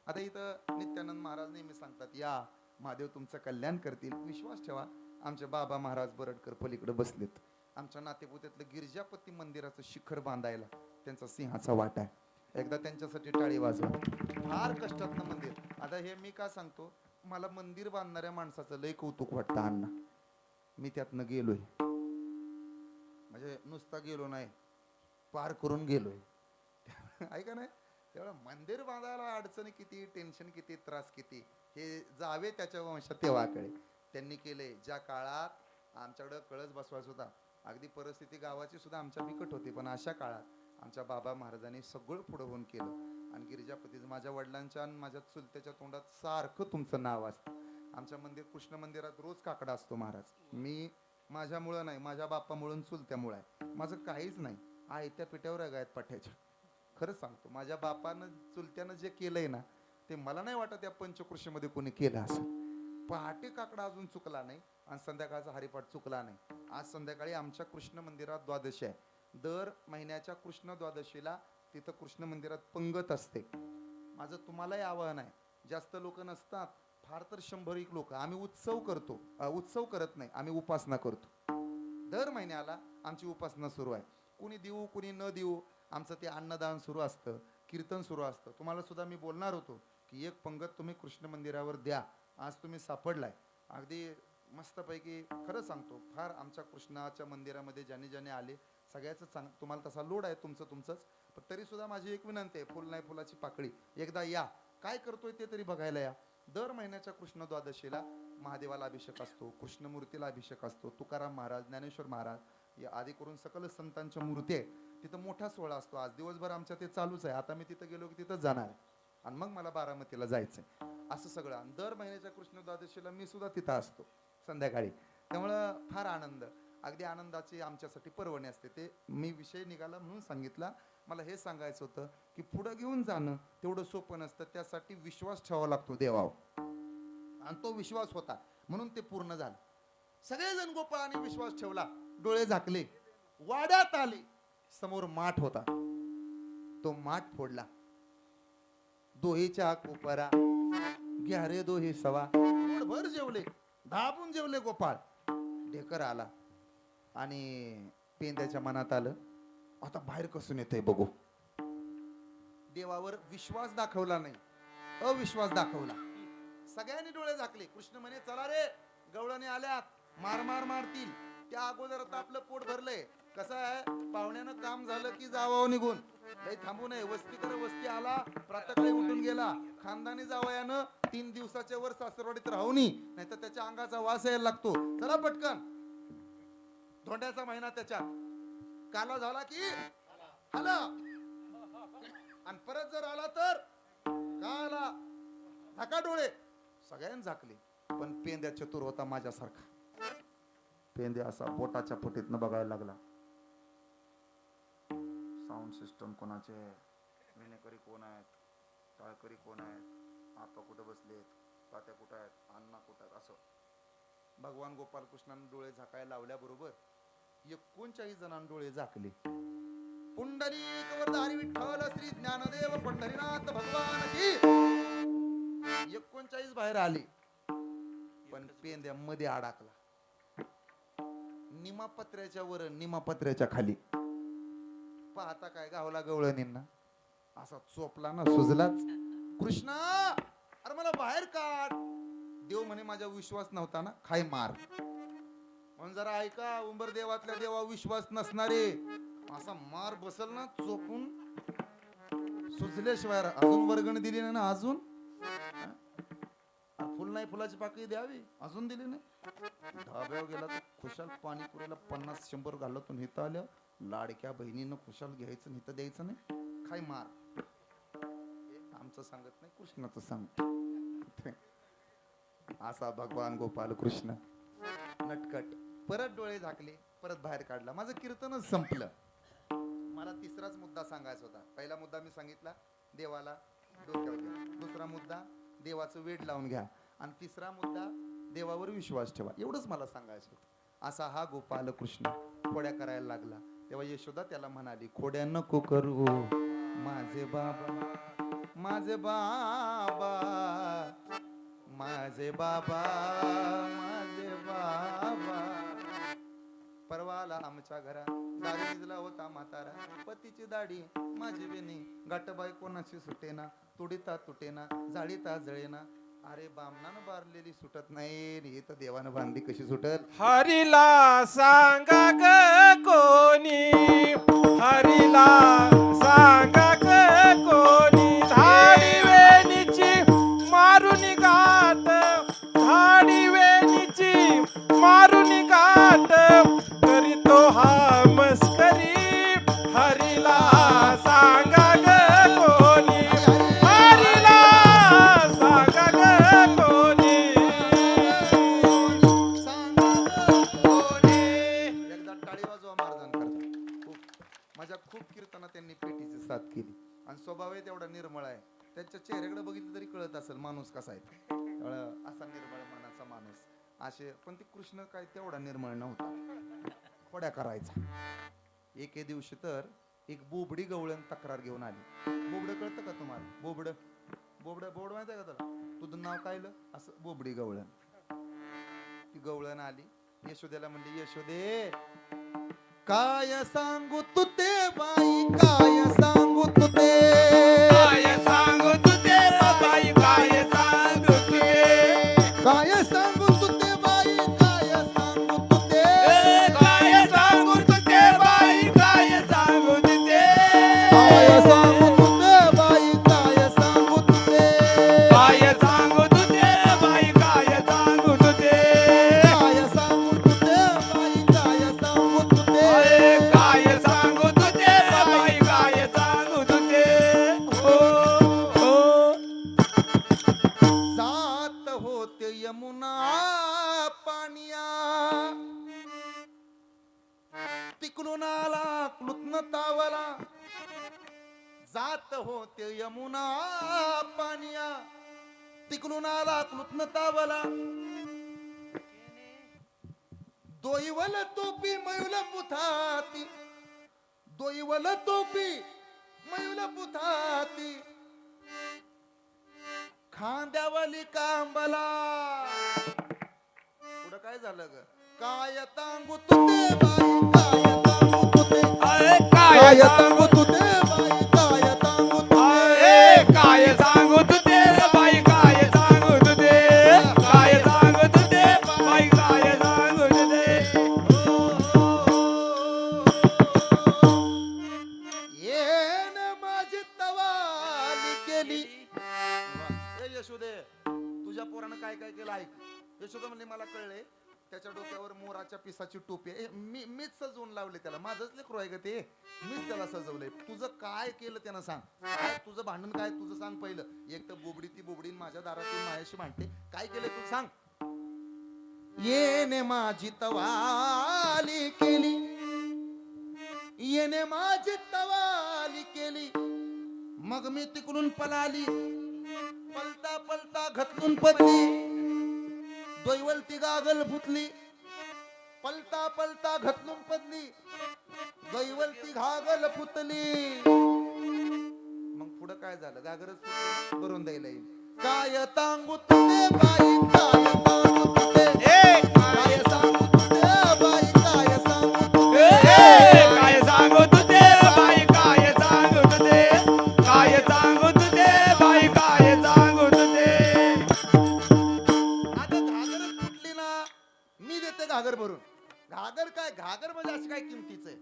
आता इथं नित्यानंद महाराज नेहमी सांगतात, या महादेव तुमचं कल्याण करतील, विश्वास ठेवा. आमचे बाबा महाराज बरडकर पलीकडे बसलेत. आमच्या नातेपुत्यातलं गिरिजापती मंदिराचं शिखर बांधायला त्यांचा सिंहाचा वाटा आहे. एकदा त्यांच्यासाठी टाळी वाजवा. फार कष्टातलं मंदिर. आता हे मी का सांगतो, मला मंदिर बांधणाऱ्या माणसाचं लय कौतुक वाटतं अण्णा. मी त्यातनं गेलोय, म्हणजे नुसता गेलो नाही, पार करून गेलोय. ऐका नाही, तेवढं मंदिर बांधायला अडचणी किती, टेन्शन किती, त्रास किती, हे जावे त्याच्या वंशात तेव्हाकडे त्यांनी केले. ज्या काळात आमच्याकडं कळस बसवायचा होता, अगदी परिस्थिती गावाची सुद्धा आमच्या बिकट होती, पण अशा काळात आमच्या बाबा महाराजांनी सगळं पुढं होऊन केलं. आणि गिरिजापतीचं माझ्या वडिलांच्या आणि माझ्या चुलत्याच्या तोंडात सारखं तुमचं नाव असतं. आमच्या कृष्ण मंदिरात रोज काकडा असतो महाराज. मी माझ्यामुळं नाही, माझ्या बापामुळं चुलत्यामुळं आहे. माझं काहीच नाही, आयत्या पिठ्यावर आहे गायत पाठ्याच्या. खरंच सांगतो, माझ्या बापानं चुलत्यानं जे केलंय ना, ते मला नाही वाटत या पंचकृषीमध्ये कोणी केलं असं. पहाटे काकडा अजून चुकला नाही आणि संध्याकाळचा हरिपाठ चुकला नाही. आज संध्याकाळी आमच्या कृष्ण मंदिरात द्वादशी आहे. दर महिन्याच्या कृष्ण द्वादशीला तिथं कृष्ण मंदिरात पंगत असते. माझं तुम्हालाही आवाहन आहे, जास्त लोक नसतात, फार तर 100 लोक. आम्ही उत्सव करतो, उत्सव करत नाही, आम्ही उपासना करतो. दर महिन्याला आमची उपासना सुरू आहे. कुणी देऊ कुणी न देऊ, आमचं ते अन्नदान सुरू असतं, कीर्तन सुरू असतं. तुम्हाला सुद्धा मी बोलणार होतो की एक पंगत तुम्ही कृष्ण मंदिरावर द्या. आज तुम्ही सापडलाय अगदी मस्तपैकी. खरं सांगतो, फार आमच्या कृष्णाच्या मंदिरामध्ये ज्याने ज्याने आले सगळ्याचं तुम्हाला तसा लोड आहे तुमचंच. पण तरी सुद्धा माझी एक विनंती आहे, फुल नाही फुलाची पाकळी, एकदा या, काय करतोय ते तरी बघायला या. दर महिन्याच्या कृष्ण द्वादशीला महादेवाला अभिषेक असतो, कृष्णमूर्तीला अभिषेक असतो. तुकाराम महाराज, ज्ञानेश्वर महाराज या आदी करून सकल संतांच्या मूर्ती आहे. तिथं मोठा सोहळा असतो. आज दिवसभर आमच्या ते चालूच आहे. आता मी तिथं गेलो की तिथंच जाणार आहे आणि मग मला बारामतीला जायचंय. असं सगळं. आणि दर महिन्याच्या कृष्ण द्वादशीला मी सुद्धा तिथं असतो संध्याकाळी. त्यामुळं फार आनंद, अगदी आनंदाची आमच्यासाठी पर्वणी असते. ते मी विषय निघाला म्हणून सांगितला. मला हे सांगायचं होतं की पुढं घेऊन जाणं तेवढं सोपं नसतं. त्यासाठी विश्वास ठेवावा लागतो देवावर, आणि तो विश्वास होता म्हणून ते पूर्ण झालं. सगळेजण गोपाळाने विश्वास ठेवला, डोळे झाकले, वाड्यात आले. समोर माठ होता, तो माठ फोडला. दोहीच्या कोपरा घ्या रे दोही सवा. भर जेवले, दाबून जेवले गोपाळ. ढेकर आला आणि पेंद्याच्या मनात आलं, आता बाहेर कसून येतंय बघू. देवावर विश्वास दाखवला नाही, अविश्वास दाखवला. सगळ्यांनी डोळे झाकले. कृष्ण म्हणे, चला रे, गवळणी आल्यात, मार मार मारतील. त्या अगोदर आता आपलं पोट भरलंय. कसं आहे, पाहुण्यानं काम झालं की जावं निघून, काही थांबू नये. वस्ती कर, वस्ती आला, प्रातःकाळी उठून गेला. खानदानी जावयानं 3 दिवसाच्या वर सासरवाडीत राहू नाही तर त्याच्या अंगाचा वास यायला लागतो. चला पटकन. धोंड्याचा महिना त्याच्यात काला झाला की आला, आणि परत जर आला तर का आला. झाका डोळे. सगळ्यांनी झाकले, पण पेंद्या चतुर होता माझ्यासारखा. पेंद्या असा पोटाच्या पोटीतनं बघायला लागला. साऊंड सिस्टम कोणाचे, विणेकरी कोण आहेत, टाळकरी कोण आहेत, आपा कुठं बसलेत, तात्या कुठं आहेत, अण्णा कुठं आहेत, असं भगवान गोपालकृष्णानं डोळे झाकायला लावल्याबरोबर 39 जणांना डोळे झाकले. पुंडलिक वरदारी विठ्ठल श्री ज्ञानदेव पंढरीनाथ भगवान की 39 बाहेर आले, पण पेंद्या मध्ये अडकला. निमापत्र्याच्या वर निमापत्र्याच्या खाली. पाहता काय गावला गवळणींना असा चोपला ना, सुजलाच. कृष्णा, अरे मला बाहेर काढ. देव म्हणे माझा विश्वास नव्हता ना, खाय मार. म्हणून जरा ऐका, उंबर देवातल्या देवा विश्वास नसणारे असा मार बसल ना चोपून, सुचल्याशिवाय अजून वर्गणी दिली नाही ना, अजून फुल नाही, फुलाची पाकळी द्यावी, अजून दिली नाही. ढाब्यावर गेला तर खुशाल पाणीपुरीला 50-100 घालतून हिथं आल्या. लाडक्या बहिणीनं खुशाल घ्यायचं, हिथं द्यायचं नाही, खाय मार. आमचं सांगत नाही, कृष्णाचं सांगत. असा भगवान गोपाल कृष्ण नटकट. परत डोळे झाकले, परत बाहेर काढला. माझं कीर्तनच संपलं. मला तिसराच मुद्दा सांगायचा होता. पहिला मुद्दा मी सांगितला, देवाला डोक्यावर घ्या. दुसरा मुद्दा, देवाचं वेड लावून घ्या. आणि तिसरा मुद्दा, देवावर विश्वास ठेवा. एवढंच मला सांगायचं होतं. असा हा गोपाल कृष्ण खोड्या करायला लागला. तेव्हा यशोदा त्याला म्हणाली, खोड्या नको करू माझे बाबा, माझे बाबा, माझे बाबा, माझे बाबा. परवाला आमच्या घरात दारी दिला होता म्हातारा. पतीची दाढी माझी वेणी, गाठबाई कोणाची सुटेना, तुडीता तुटेना, जाळीता जळेना. अरे बामणानं बारलेली सुटत नाही, हे तर देवानं बांधली कशी सुटत. हरीला सांगा ग कोणी, हरीला सांगा ग कोणी. झाडी वेणीची मारून गाठ, झाडी वेणीची मारून गाठ, करीतो हा मस्करी. हरीला सांगा ग कोणी, हरीला सांगा ग कोणी. एकदा टाळी वाजवा महाराजां करता. माझ्या खूप कीर्तना त्यांनी पेटीची साथ केली. आणि स्वभाव आहे तेवढा निर्मळ आहे. त्यांच्या चेहऱ्याकडे बघितलं तरी कळत असेल माणूस कसा आहे. असा निर्मळ मनाचा माणूस असे. पण ते कृष्ण काय तेवढा निर्मळ नव्हता, खोड्या करायचा. एके दिवशी तर एक बोबडी गवळण तक्रार घेऊन आली. बोबड कळतं का तुम्हाला? बोबड बोबड बोबड माहिती आहे का तुला? तुझं नाव कायलं? असं बोबडी गवळण. ती गवळण आली, यशोदेला म्हणली, यशोदे काय सांगू तू ते बाई, काय सांगू तू ते, काय सांगू तुझे बाई, काय सांगू तुझे, काय सांगू तू ते बाई, काय सांगू तू ते, काय सांगू तुझे बाई, काय सांगू तुझे, काय सांगू तू ते बाई, काय सांगू तू ते, काय सांगू तुझे बाई, काय सांगू तुझे, काय सांगू तू ते बाई, काय सांगू तू ते, काय सांगू तुझे बाई, काय सांगू तुझे. हो हो. जात होते यमुना पानिया, तिकडून आला कृत्न तावला. जात होते यमुना पानिया, तिकडून आला कृत्न तावला. दोईवल तोपी मयुल पुथाती, दोईवल तोपी मयुल पुथाती, खांद्यावाली कांबला. पुढं काय झालं ग? काय तांगू तुते बाई, काय तांगू तुते, काय तांगू तुते बाई, काय तांगू तुते, काय सांगू तुझे बाई, काय सांगू तुझे, काय सांगू तुझे बाई, काय सांगू तुझे. येन माझी तवाली केली. ए यशोदे, तुझ्या पोरानं काय काय केलं ऐक. यशोदा म्हणले, मला कळले त्याच्या डोक्यावर मोराच्या पिसाची टोपी आहे. मीच सजवून लावले त्याला. माझंच लेकरू आहे ग ते, मीच त्याला सजवलंय. तुझं काय केलं त्यानं सांग. काय तुझं भांडण काय तुझं सांग पहिलं. एक तर बोबडी ती बोबडीन माझ्या दारातून माझ्याशी भांडते. काय केलंय तू सांग. येने माझी तवाली केली, येने माझी तवाली केली. मग मी तिकडून पळाली, पलता पलता घटलून पडली. दैवलती गागल फुटली, पलता पलता घटलून पडली, दैवलती घागल फुटली. मग पुढं काय झालं? घागरच फुटली, भरून द्यायला येईल. काय सांगू तुझे बाई, काय सांगू तुझे, काय सांगू तुझे बाई, काय सांगू तुझे. काय सांगू तुझे बाई, काय सांगू तुझे, काय सांगू तुझे बाई, काय सांगू तुझे. आता घागरच फुटली ना, मी देते घागर भरून. घागर काय, घागर म्हणजे असं काय किमतीचं आहे?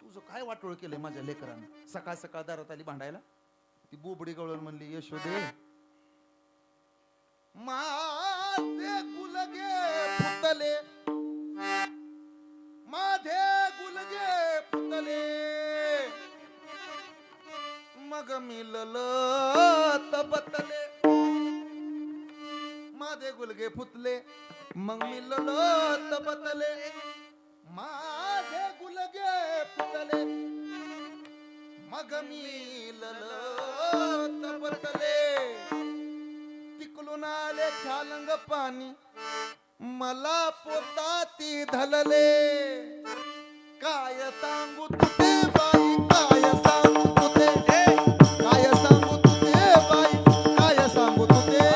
तुझं काय वाटोळ केलंय माझ्या लेकरानं? सकाळ सकाळ दारात आली भांडायला. ती बोबडी गवळण म्हणली, यशोदे माझे गुलगे फुटले, माझे गुलगे फुटले, मग मी ललत बतले. माझे गुलगे फुटले, मग मी ललत बतले, माझे गुलगे फुटले, मग मी ललत बतले. तिकलून आले छालंग पाणी, मला पोटाती धलले. काय सांगू तुझे बाई, काय सांगू तुझे, काय सांगू तुझे बाई, काय सांगू तुझे.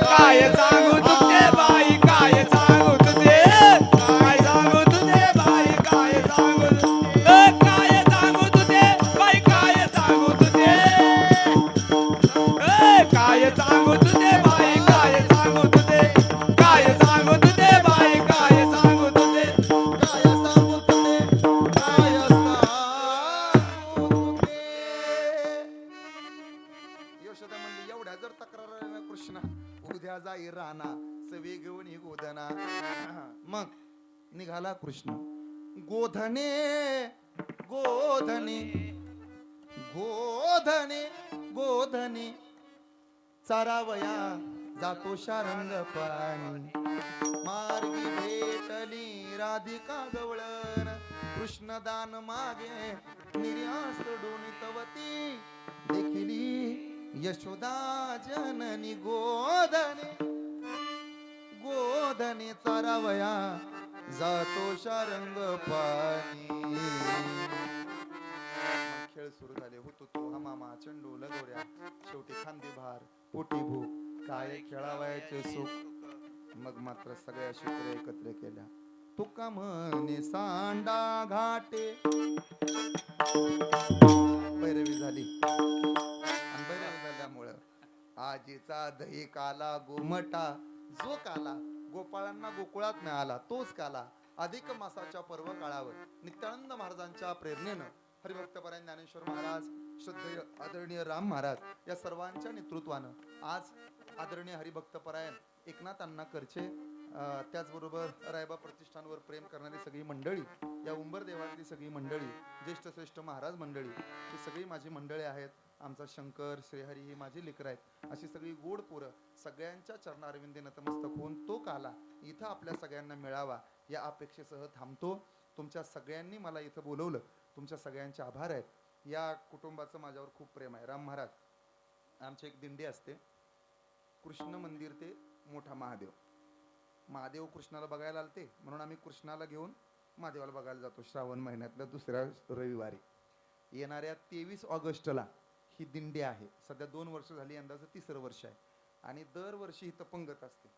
काय सांगू तुझे बाई, काय सांगू तुझे, काय सांगू तुझे बाई, काय सांगू तुझे, काय सांगू तुझे बाई, काय सांगू तुझे, काय सांगू तुझे बाई, काय सांगू तुझे, काय सांगू तुझे बाई, काय सांगू तुझे. काय सांगू तुझे, काय सांगू तुझे. यशोदा म्हणली, एवढ्या जर तक्रार आल्या ना कृष्णा, उद्या जाई राणा, सवे घेऊन ही गोधना. मग निघाला कृष्ण. गोधने गोधने गोधने गोधने, चारावया जातो शारंग पाणी. मार्गी भेटली राधिका गवळण, कृष्णदान मागे निर्यास डोनितवती. देखिली यशोदा जननी गोधने गोधने, चारावया जातो शारंग पाणी. खेळ सुरू झाले. होतो तो हमामा, चंडू, लगोऱ्या, शेवटी खांदी भार, पोटी भूक, काय खेळावयाचे सुख. मग मात्र सगळ्या शुक्र एकत्र केल्या. तुका म्हणे सांडा घाटे, भैरवी झाली. आणि भैरवी झाल्यामुळं आजीचा दही काला गोमटा, जो काला गोपाळांना गोकुळात मिळाला तोच काला. अधिक मासाच्या पर्व काळावर नित्यानंद महाराजांच्या प्रेरणेनं हरिभक्तपरायण ज्ञानेश्वर महाराज, श्रद्धेय आदरणीय राम महाराज या सर्वांच्या नेतृत्वानं आज आदरणीय हरिभक्तपरायण एकनाथ अण्णा करचे, त्याचबरोबर रायबा प्रतिष्ठानवर प्रेम करणारी सगळी मंडळी, या उंबर देवातली सगळी मंडळी, ज्येष्ठ श्रेष्ठ महाराज मंडळी, ही सगळी माझी मंडळी आहेत. आमचा शंकर, श्रीहरी ही माझी लेकरं आहेत. अशी सगळी गोड पोरं सगळ्यांच्या चरणारविंदी नतमस्तक होऊन तो काला इथं आपल्या सगळ्यांना मिळावा या अपेक्षेसह थांबतो. तुमच्या सगळ्यांनी मला इथं बोलवलं, तुमच्या सगळ्यांचे आभार आहेत. या कुटुंबाचं माझ्यावर खूप प्रेम आहे. राम महाराज, आमची एक दिंडी असते, कृष्ण मंदिर ते मोठा महादेव. महादेव कृष्णाला बघायला आलते म्हणून आम्ही कृष्णाला घेऊन महादेवाला बघायला जातो श्रावण महिन्यातल्या दुसऱ्या रविवारी. येणाऱ्या 23 ऑगस्टला ही दिंडी आहे. सध्या 2 वर्ष झाली, यंदाचं 3रं वर्ष आहे. आणि दरवर्षी इथं पंगत असते.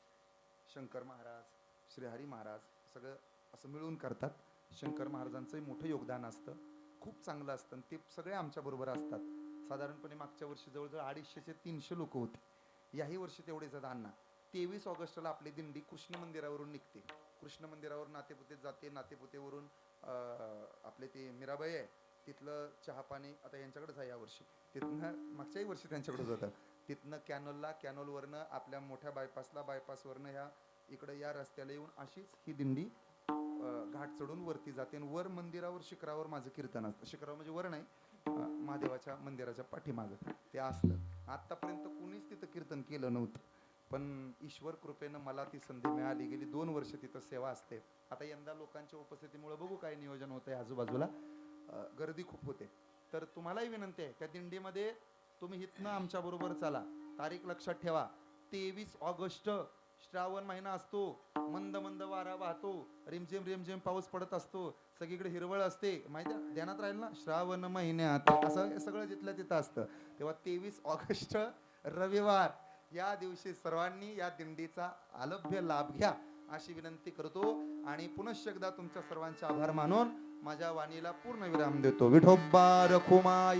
शंकर महाराज, श्रीहरी महाराज सगळं असं मिळून करतात. शंकर महाराजांचंही मोठं योगदान असतं, खूप चांगलं असतं. ते सगळे आमच्या बरोबर असतात. साधारणपणे मागच्या वर्षी जवळजवळ 250 ते 300 लोक होते. याही वर्षी तेवढेच आहेत अण्णा. 23 ऑगस्टला आपली दिंडी कृष्ण मंदिरावरून निघते. कृष्ण मंदिरावर नातेपुते जाते. नातेपुतेवरून आपले ते मीराबाई आहे, तिथलं चहा पाणी आता यांच्याकडेच आहे यावर्षी. तिथनं मागच्याही वर्षी त्यांच्याकडेच होतं. तिथनं कॅनलला, कॅनलवरनं आपल्या मोठ्या बायपासला, बायपासवरनं ह्या इकडं या रस्त्याला येऊन अशीच ही दिंडी घाट चढून वरती जाते. वर मंदिरावर शिखरावर माझं कीर्तन असतं. शिखरावर म्हणजे वर नाही, महादेवाच्या मंदिराच्या पाठीमागं ते असतं. आत्तापर्यंत कुणीच तिथं कीर्तन केलं नव्हतं, पण ईश्वर कृपेनं मला ती संधी मिळाली. गेली 2 वर्ष तिथं सेवा असते. आता यंदा लोकांच्या उपस्थितीमुळे बघू काय नियोजन होतंय. आजूबाजूला गर्दी खूप होते. तर तुम्हालाही विनंती आहे, त्या दिंडीमध्ये तुम्ही इथनं आमच्या बरोबर चला. तारीख लक्षात ठेवा, 23 ऑगस्ट श्रावण महिना असतो, मंद मंद वारा वाहतो, रिमझिम रिमझिम पाऊस पडत असतो, सगळीकडे हिरवळ असते, माहिती आहे? ध्यानात राहील ना, श्रावण महिन्यात असं सगळं जिथलं तिथं असतं. तेव्हा 23 ऑगस्ट रविवार या दिवशी सर्वांनी या दिंडीचा अलभ्य लाभ घ्या अशी विनंती करतो आणि पुनश्च एकदा तुमच्या सर्वांचे आभार मानून माझ्या वाणीला पूर्ण विराम देतो. विठोबा रखुमाई